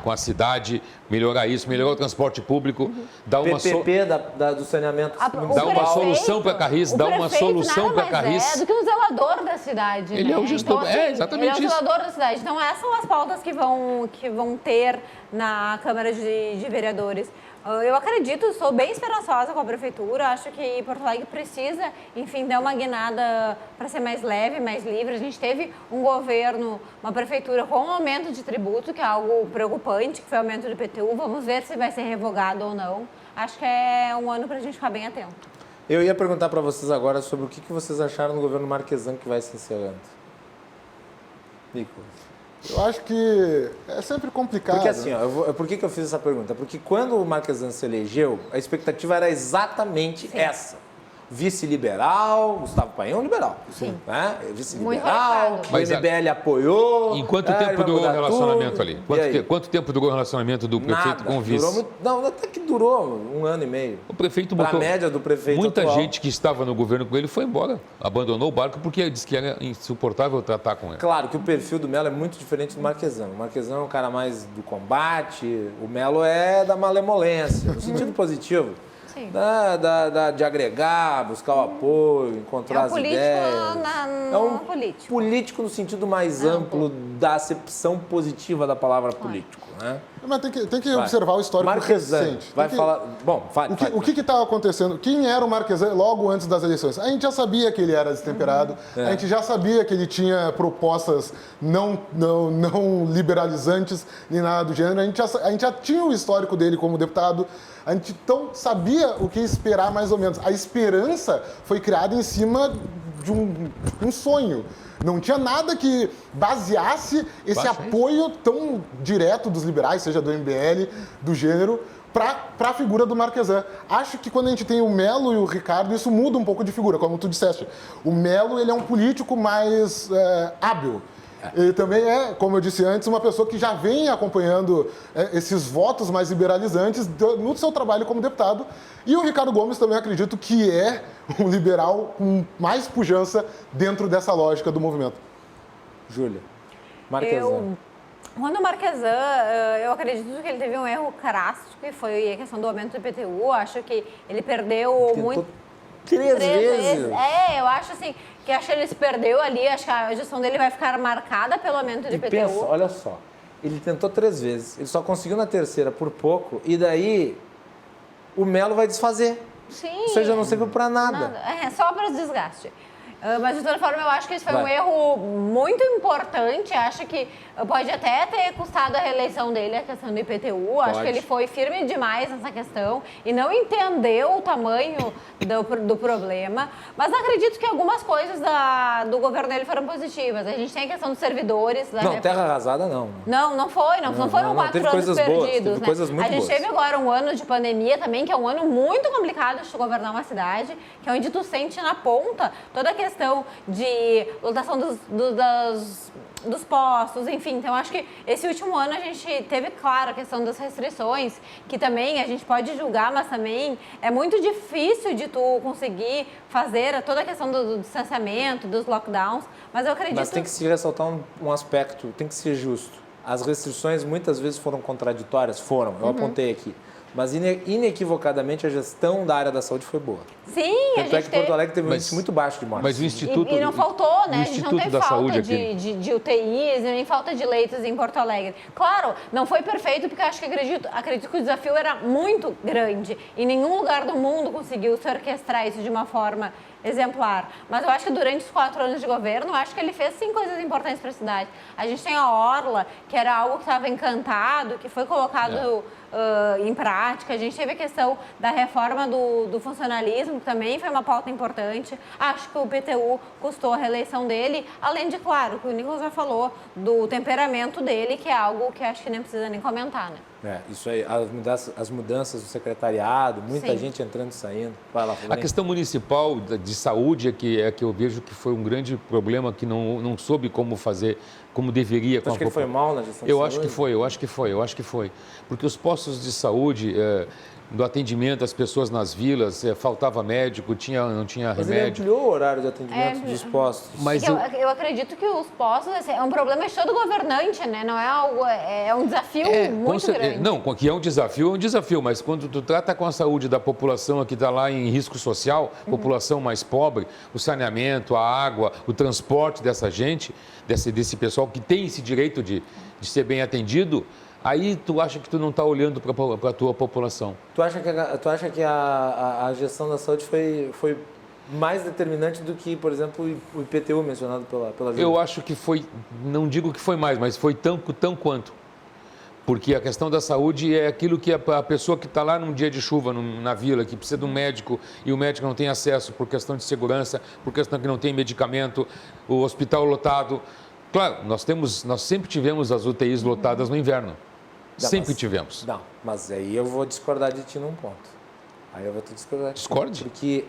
com a cidade, melhorar isso, melhorar o transporte público, dar uma PPP do saneamento dá uma solução para Carris, dá uma solução para Carris. É do que um zelador da cidade. Ele né? é o gestor, Então, assim, exatamente ele é o isso. zelador da cidade. Então, essas são as pautas que vão ter na Câmara de Vereadores. Eu acredito, sou bem esperançosa com a Prefeitura, acho que Porto Alegre precisa, enfim, dar uma guinada para ser mais leve, mais livre. A gente teve um governo, uma Prefeitura com um aumento de tributo, que é algo preocupante, que foi o aumento do IPTU. Vamos ver se vai ser revogado ou não. Acho que é um ano para a gente ficar bem atento. Eu ia perguntar para vocês agora sobre o que vocês acharam do governo Marquesan que vai se encerrando. Nicolas. Eu acho que é sempre complicado. Porque assim, por que eu fiz essa pergunta? Porque quando o Marquesan se elegeu, a expectativa era exatamente essa. Vice-liberal, Gustavo Paim liberal. Sim. Né? Vice-liberal, o Mas MBL apoiou. Em quanto tempo durou o relacionamento ali? Quanto tempo durou o relacionamento do prefeito Nada. com o vice? Não, até que durou 1 ano e meio. O prefeito Pra botou... média do prefeito Muita atual. gente que estava no governo com ele foi embora, abandonou o barco porque disse que era insuportável tratar com ele. Claro que o perfil do Melo é muito diferente do Marquesan. O Marquesan é um cara mais do combate, o Melo é da malemolência, no sentido positivo. Sim. De agregar, buscar o apoio, encontrar as ideias. É um político. Político no sentido mais amplo da acepção positiva da palavra político. Né? Mas tem que observar o histórico recente. Vai falar... Bom, O que estava acontecendo? Quem era o Marquesan logo antes das eleições? A gente já sabia que ele era destemperado, a gente já sabia que ele tinha propostas não liberalizantes, nem nada do gênero. A gente já tinha o histórico dele como deputado, a gente então sabia o que esperar mais ou menos. A esperança foi criada em cima de um sonho. Não tinha nada que baseasse esse apoio tão direto dos liberais, seja do MBL, do gênero, para a figura do Marquesan. Acho que quando a gente tem o Melo e o Ricardo, isso muda um pouco de figura, como tu disseste. O Melo, ele é um político mais hábil. Ele também é, como eu disse antes, uma pessoa que já vem acompanhando esses votos mais liberalizantes no seu trabalho como deputado. E o Ricardo Gomes também acredito que é um liberal com mais pujança dentro dessa lógica do movimento. Júlia, Marquesan. Quando o Marquesan, eu acredito que ele teve um erro crasso, que foi a questão do aumento do IPTU. Acho que ele perdeu muito... Três vezes. Eu acho assim, que ele se perdeu ali, acho que a gestão dele vai ficar marcada pelo aumento do IPTU. Pensa, olha só, ele tentou 3 vezes, ele só conseguiu na terceira por pouco, e daí o Melo vai desfazer. Sim. Isso aí já não serviu pra nada. Só para desgaste. Mas, de toda forma, eu acho que esse foi um erro muito importante. Acho que pode até ter custado a reeleição dele, a questão do IPTU. Acho que ele foi firme demais nessa questão e não entendeu o tamanho do problema. Mas acredito que algumas coisas do governo dele foram positivas. A gente tem a questão dos servidores. Não, terra arrasada não. Não foram 4 anos perdidos. Teve coisas muito boas. A gente boas. teve agora um ano de pandemia também, que é um ano muito complicado de governar uma cidade, que é onde tu sente na ponta toda a questão de lotação dos postos, enfim. Então, acho que esse último ano a gente teve, claro, a questão das restrições, que também a gente pode julgar, mas também é muito difícil de tu conseguir fazer toda a questão do distanciamento, dos lockdowns, mas eu acredito... Mas tem que se ressaltar um aspecto, tem que ser justo. As restrições muitas vezes foram contraditórias, eu apontei aqui. Mas inequivocadamente a gestão da área da saúde foi boa. Sim, Tanto é que Porto Alegre teve um índice muito baixo de mortes. Mas o Instituto... E não faltou, né? O A gente não Instituto tem da falta Saúde de UTIs, nem falta de leitos em Porto Alegre. Claro, não foi perfeito, porque eu acho que acredito que o desafio era muito grande. E nenhum lugar do mundo conseguiu se orquestrar isso de uma forma exemplar. Mas eu acho que durante os 4 anos de governo, eu acho que ele fez, sim, coisas importantes para a cidade. A gente tem a Orla, que era algo que estava encantado, que foi colocado em prática. A gente teve a questão da reforma do funcionalismo, que também foi uma pauta importante. Acho que o PTU custou a reeleição dele, além de, claro, que o Nicolas já falou, do temperamento dele, que é algo que acho que nem precisa nem comentar, né? Isso aí, as mudanças do secretariado, muita Sim. gente entrando e saindo. Vai lá, A questão municipal de saúde é que eu vejo que foi um grande problema que não soube como fazer, como deveria. Você acha que ele foi mal na gestão de Eu saúde? acho que foi. Porque os postos de saúde, do atendimento às pessoas nas vilas, faltava médico, não tinha Mas ele remédio. ampliou o horário de atendimento dos postos. Mas eu acredito que os postos assim, é um problema de todo governante, né? Não é algo, é um desafio muito grande. Não, que é um desafio, mas quando tu trata com a saúde da população que está lá em risco social, população mais pobre, o saneamento, a água, o transporte dessa gente, desse pessoal que tem esse direito de ser bem atendido, aí tu acha que tu não está olhando para a tua população. Tu acha que a gestão da saúde foi mais determinante do que, por exemplo, o IPTU mencionado pela Júlia? Eu acho que foi, não digo que foi mais, mas foi tão quanto. Porque a questão da saúde é aquilo que a pessoa que está lá num dia de chuva na vila, que precisa de um médico e o médico não tem acesso por questão de segurança, por questão que não tem medicamento, o hospital lotado. Claro, nós sempre tivemos as UTIs lotadas no inverno. Sempre tivemos. Não, mas aí eu vou discordar de ti num ponto. Aí eu vou te discordar. Discorde? Porque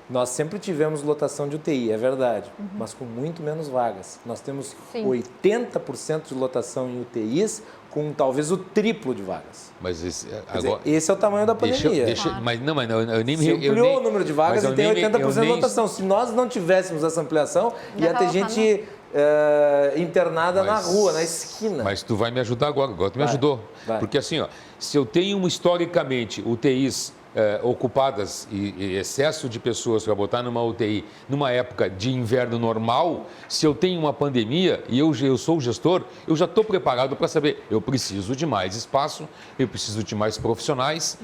nós sempre tivemos lotação de UTI, é verdade, mas com muito menos vagas. Nós temos 80% de lotação em UTIs, com talvez o triplo de vagas. Mas esse, Agora, esse é o tamanho da pandemia. Mas eu nem Se ampliou o número de vagas mas e tem 80% de lotação. Se nós não tivéssemos essa ampliação, ia ter gente internada na rua, na esquina. Mas tu vai me ajudar agora tu me ajudou. Vai. Porque assim, ó, se eu tenho historicamente UTIs ocupadas e excesso de pessoas para botar numa UTI numa época de inverno normal, se eu tenho uma pandemia e eu sou o gestor, eu já estou preparado para saber, eu preciso de mais espaço, eu preciso de mais profissionais,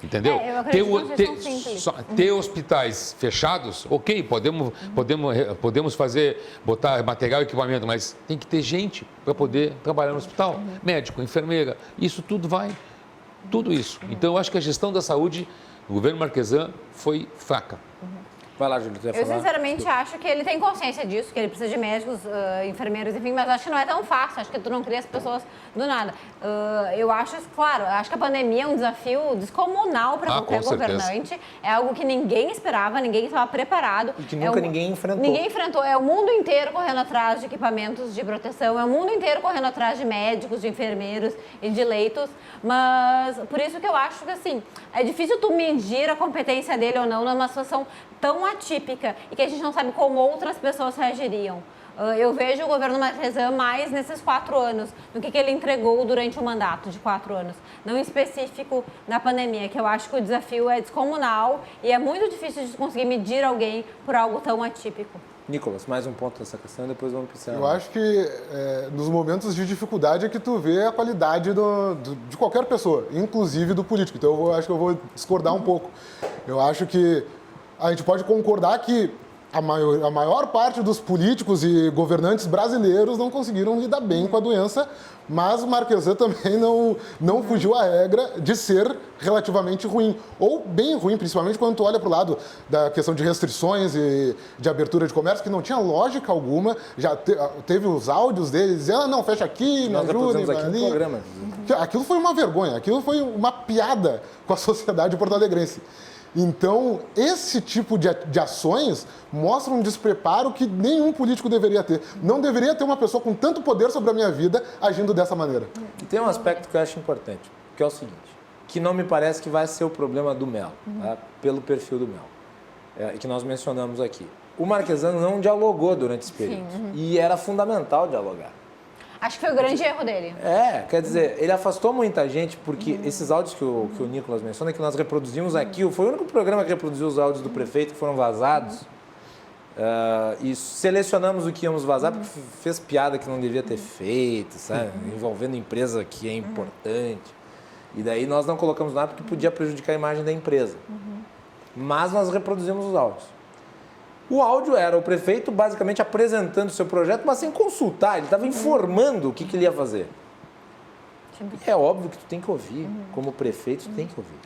entendeu? Eu acredito que é uma gestão simples. Ter hospitais fechados, ok, podemos botar material e equipamento, mas tem que ter gente para poder trabalhar no hospital, médico, enfermeira, isso tudo vai. Tudo isso. Então, eu acho que a gestão da saúde do governo Marquesan foi fraca. Vai lá, Júlio, tu ia Eu falar? sinceramente acho que ele tem consciência disso, que ele precisa de médicos, enfermeiros, enfim, mas acho que não é tão fácil, acho que tu não cria as pessoas do nada. Eu acho, claro, acho que a pandemia é um desafio descomunal para qualquer governante, é algo que ninguém esperava, ninguém estava preparado. E que nunca ninguém enfrentou. Ninguém enfrentou, é o mundo inteiro correndo atrás de equipamentos de proteção, é o mundo inteiro correndo atrás de médicos, de enfermeiros e de leitos, mas por isso que eu acho que, assim, é difícil tu medir a competência dele ou não numa situação tão atípica e que a gente não sabe como outras pessoas reagiriam. Eu vejo o governo Marquesan mais nesses 4 anos, do que ele entregou durante o mandato de 4 anos. Não em específico na pandemia, que eu acho que o desafio é descomunal e é muito difícil de conseguir medir alguém por algo tão atípico. Nicolas, mais um ponto dessa questão e depois vamos para o Eu acho que nos momentos de dificuldade é que tu vê a qualidade de qualquer pessoa, inclusive do político. Então eu acho que eu vou discordar um pouco. Eu acho que a gente pode concordar que a maior parte dos políticos e governantes brasileiros não conseguiram lidar bem com a doença, mas o Marquesan também não fugiu à regra de ser relativamente ruim, ou bem ruim, principalmente quando tu olha para o lado da questão de restrições e de abertura de comércio, que não tinha lógica alguma, já teve os áudios deles dizendo, não, fecha aqui, me ajudem, aqui no programa. Aquilo foi uma vergonha, aquilo foi uma piada com a sociedade porto-alegrense. Então, esse tipo de ações mostram um despreparo que nenhum político deveria ter. Não deveria ter uma pessoa com tanto poder sobre a minha vida agindo dessa maneira. E tem um aspecto que eu acho importante, que é o seguinte, que não me parece que vai ser o problema do Melo, tá? Pelo perfil do Melo, que nós mencionamos aqui. O Marquesan não dialogou durante esse período e era fundamental dialogar. Acho que foi o grande erro dele. Quer dizer, ele afastou muita gente, porque esses áudios que o Nicolas menciona, que nós reproduzimos aqui, foi o único programa que reproduziu os áudios do prefeito que foram vazados, e selecionamos o que íamos vazar, porque fez piada que não devia ter feito, sabe? Envolvendo empresa que é importante. E daí nós não colocamos nada porque podia prejudicar a imagem da empresa. Mas nós reproduzimos os áudios. O áudio era o prefeito basicamente apresentando o seu projeto, mas sem consultar, ele estava informando o que ele ia fazer. E é óbvio que tu tem que ouvir, como prefeito, tu tem que ouvir.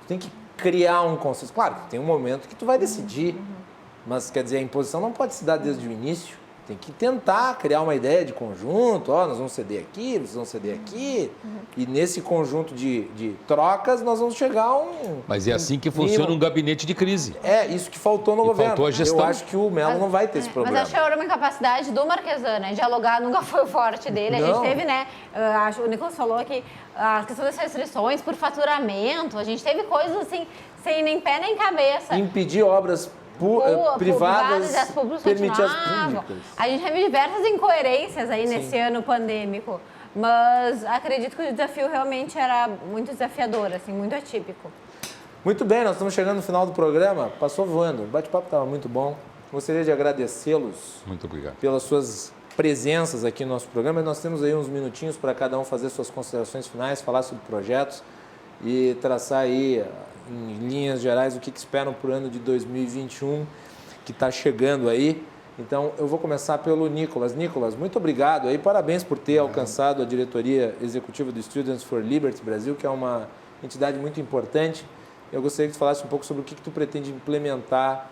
Tu tem que criar um consenso. Claro que tem um momento que tu vai decidir, mas quer dizer, a imposição não pode se dar desde o início. Tem que tentar criar uma ideia de conjunto, nós vamos ceder aqui, vocês vão ceder aqui, e nesse conjunto de trocas nós vamos chegar a um... Mas é assim que funciona um gabinete de crise. É, isso que faltou no governo. Faltou a gestão. Eu acho que o Melo não vai ter esse problema. Mas acho que era uma incapacidade do Marquesan, né? Dialogar nunca foi o forte dele. Não. A gente teve, né? O Nicolas falou que a questão das restrições por faturamento, a gente teve coisas assim, sem nem pé nem cabeça. Impedir obras privadas, e as públicas permitir as continuavam. públicas. A gente teve diversas incoerências aí nesse ano pandêmico, mas acredito que o desafio realmente era muito desafiador, assim, muito atípico. Muito bem, nós estamos chegando no final do programa. Passou voando. O bate-papo estava muito bom. Gostaria de agradecê-los Muito obrigado. pelas suas presenças aqui no nosso programa. Nós temos aí uns minutinhos para cada um fazer suas considerações finais, falar sobre projetos e traçar aí, em linhas gerais, o que esperam para o ano de 2021, que está chegando aí. Então, eu vou começar pelo Nicolas. Nicolas, muito obrigado aí, parabéns por ter alcançado a diretoria executiva do Students for Liberty Brasil, que é uma entidade muito importante. Eu gostaria que tu falasse um pouco sobre o que tu pretende implementar,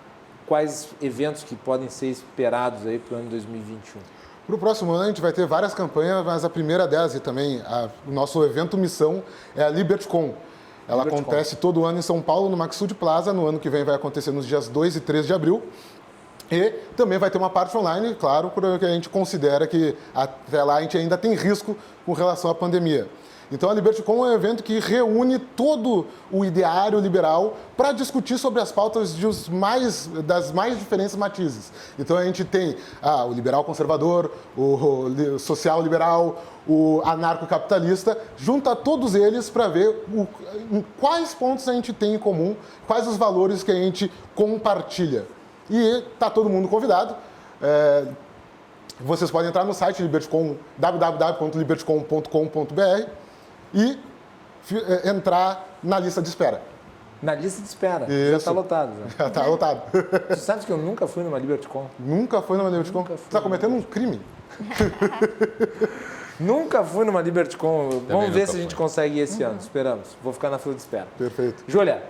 quais eventos que podem ser esperados aí para o ano 2021. Para o próximo ano a gente vai ter várias campanhas, mas a primeira delas e também o nosso evento missão é a LibertyCon. Ela acontece todo ano em São Paulo, no Maxud Plaza. No ano que vem vai acontecer nos dias 2 e 3 de abril. E também vai ter uma parte online, claro, porque a gente considera que até lá a gente ainda tem risco com relação à pandemia. Então a LibertyCon é um evento que reúne todo o ideário liberal para discutir sobre as pautas das mais diferentes matizes. Então a gente tem o liberal conservador, o social liberal, o anarcocapitalista, junta todos eles para ver em quais pontos a gente tem em comum, quais os valores que a gente compartilha. E está todo mundo convidado. Vocês podem entrar no site LibertyCon, www.libertycon.com.br e entrar na lista de espera. Na lista de espera. Isso. Já está lotado. Já está lotado. Tu sabe que eu nunca fui numa LibertyCon? Nunca foi numa LibertyCon? Você está cometendo um crime. Nunca fui numa LibertyCon. Vamos ver se a gente fui. consegue ir esse ano. Esperamos. Vou ficar na fila de espera. Perfeito. Júlia,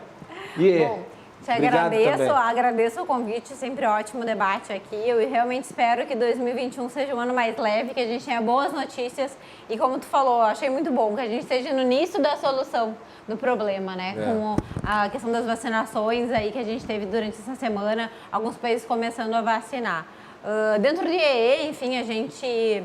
Bom, te obrigado também. agradeço o convite, sempre ótimo debate aqui. Eu realmente espero que 2021 seja um ano mais leve, que a gente tenha boas notícias e, como tu falou, achei muito bom que a gente esteja no início da solução do problema, né? Com a questão das vacinações aí que a gente teve durante essa semana, alguns países começando a vacinar. Dentro do IEE, enfim, a gente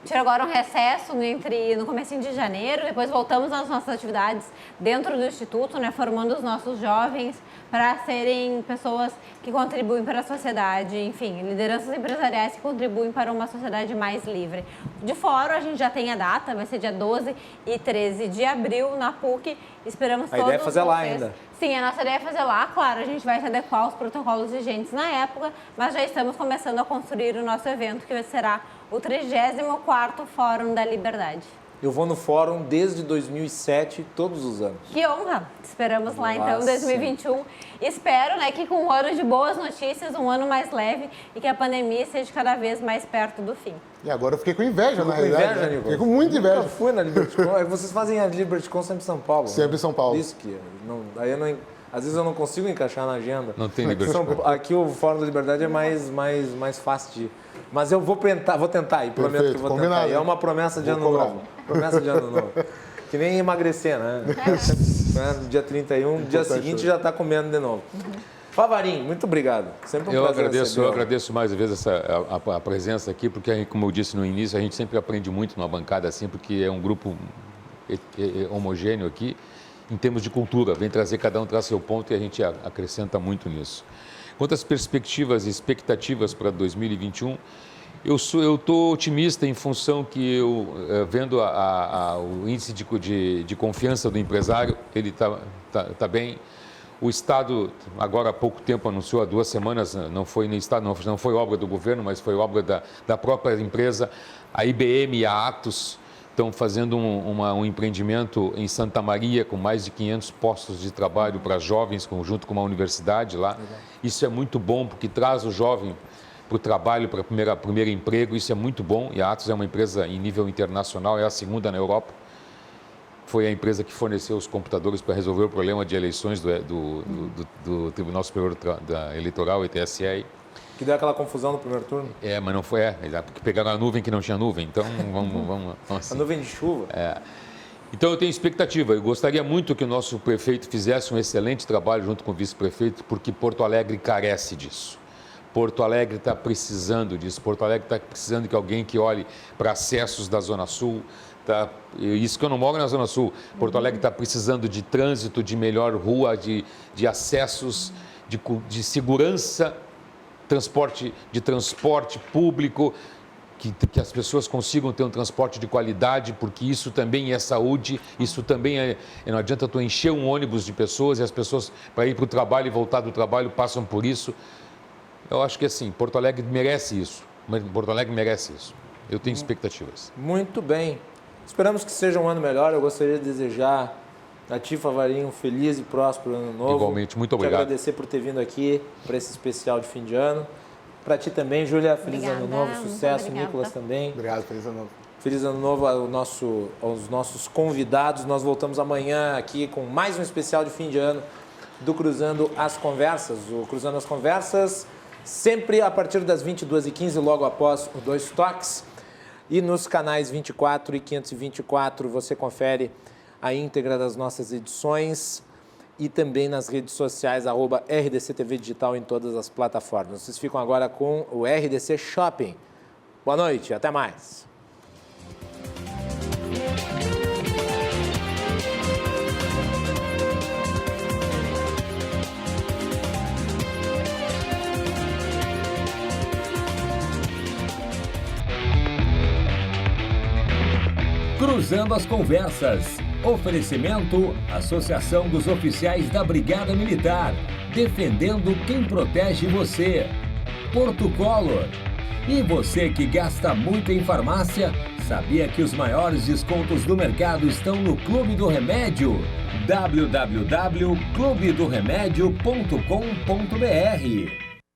tira agora um recesso no comecinho de janeiro, depois voltamos às nossas atividades dentro do Instituto, né, formando os nossos jovens para serem pessoas que contribuem para a sociedade, enfim, lideranças empresariais que contribuem para uma sociedade mais livre. De fora, a gente já tem a data, vai ser dia 12 e 13 de abril na PUC, esperamos todos ideia é fazer vocês. lá ainda. Sim, a nossa ideia é fazer lá, claro, a gente vai se adequar aos protocolos vigentes na época, mas já estamos começando a construir o nosso evento, que será o 34º Fórum da Liberdade. Eu vou no fórum desde 2007, todos os anos. Que honra! Esperamos lá então em Nossa. 2021. Espero, né, que com um ano de boas notícias, um ano mais leve e que a pandemia seja cada vez mais perto do fim. E agora eu fiquei com inveja, na Com realidade. inveja, né? Nicolas? Fiquei com muita inveja. Nunca fui na LibertyCon. É que vocês fazem a LibertyCon sempre em São Paulo. Sempre em São Paulo. Isso que aí eu não, às vezes eu não consigo encaixar na agenda. Não tem Aqui LibertyCon. Aqui o Fórum da Liberdade é mais fácil de ir. Mas eu vou tentar e prometo Perfeito, que vou combinado. tentar. E é uma promessa de Vou ano cobrar. novo. Promessa de ano novo. Que nem emagrecer, né? No dia 31, dia seguinte já está comendo de novo. Favarim, muito obrigado. Sempre um Eu prazer agradeço, recebê-lo. mais uma vez a presença aqui, porque, como eu disse no início, a gente sempre aprende muito numa bancada assim, porque é um grupo homogêneo aqui, em termos de cultura. Vem trazer, cada um traz seu ponto e a gente acrescenta muito nisso. Quanto às perspectivas e expectativas para 2021, eu estou otimista em função que vendo o índice de confiança do empresário, ele está bem. O Estado, agora há pouco tempo, anunciou, há 2 semanas, não foi no Estado, não foi obra do governo, mas foi obra da própria empresa, a IBM e a Atos estão fazendo um empreendimento em Santa Maria com mais de 500 postos de trabalho para jovens, junto com uma universidade lá. Isso é muito bom, porque traz o jovem para o trabalho, para o primeiro emprego, isso é muito bom. E a Atos é uma empresa em nível internacional, é a segunda na Europa. Foi a empresa que forneceu os computadores para resolver o problema de eleições do Tribunal Superior Eleitoral, TSE. Que deu aquela confusão no primeiro turno. Mas não foi, porque pegaram a nuvem que não tinha nuvem, então vamos assim. A nuvem de chuva. Então eu tenho expectativa, eu gostaria muito que o nosso prefeito fizesse um excelente trabalho junto com o vice-prefeito, porque Porto Alegre carece disso. Porto Alegre está precisando disso, Porto Alegre está precisando que alguém que olhe para acessos da Zona Sul, isso que eu não moro na Zona Sul. Porto Alegre está precisando de trânsito, de melhor rua, de acessos, de segurança, de transporte público, que as pessoas consigam ter um transporte de qualidade, porque isso também é saúde, isso também é... Não adianta tu encher um ônibus de pessoas e as pessoas, para ir para o trabalho e voltar do trabalho, passam por isso. Eu acho que assim, Porto Alegre merece isso. Porto Alegre merece isso. Eu tenho expectativas. Muito bem. Esperamos que seja um ano melhor. Eu gostaria de desejar a ti, Favarinho, um feliz e próspero ano novo. Igualmente, muito obrigado. Te agradecer por ter vindo aqui para esse especial de fim de ano. Para ti também, Júlia, feliz ano novo, sucesso. Nicolas também. Obrigado, feliz ano novo. Feliz ano novo aos nossos convidados. Nós voltamos amanhã aqui com mais um especial de fim de ano do Cruzando as Conversas. O Cruzando as Conversas, sempre a partir das 22h15, logo após o Dois Toques. E nos canais 24 e 524 você confere a íntegra das nossas edições e também nas redes sociais, @RDCTV Digital em todas as plataformas. Vocês ficam agora com o RDC Shopping. Boa noite, até mais. Cruzando as Conversas. Oferecimento: Associação dos Oficiais da Brigada Militar. Defendendo quem protege você. Porto Color. E você que gasta muito em farmácia, sabia que os maiores descontos do mercado estão no Clube do Remédio? www.clubedoremedio.com.br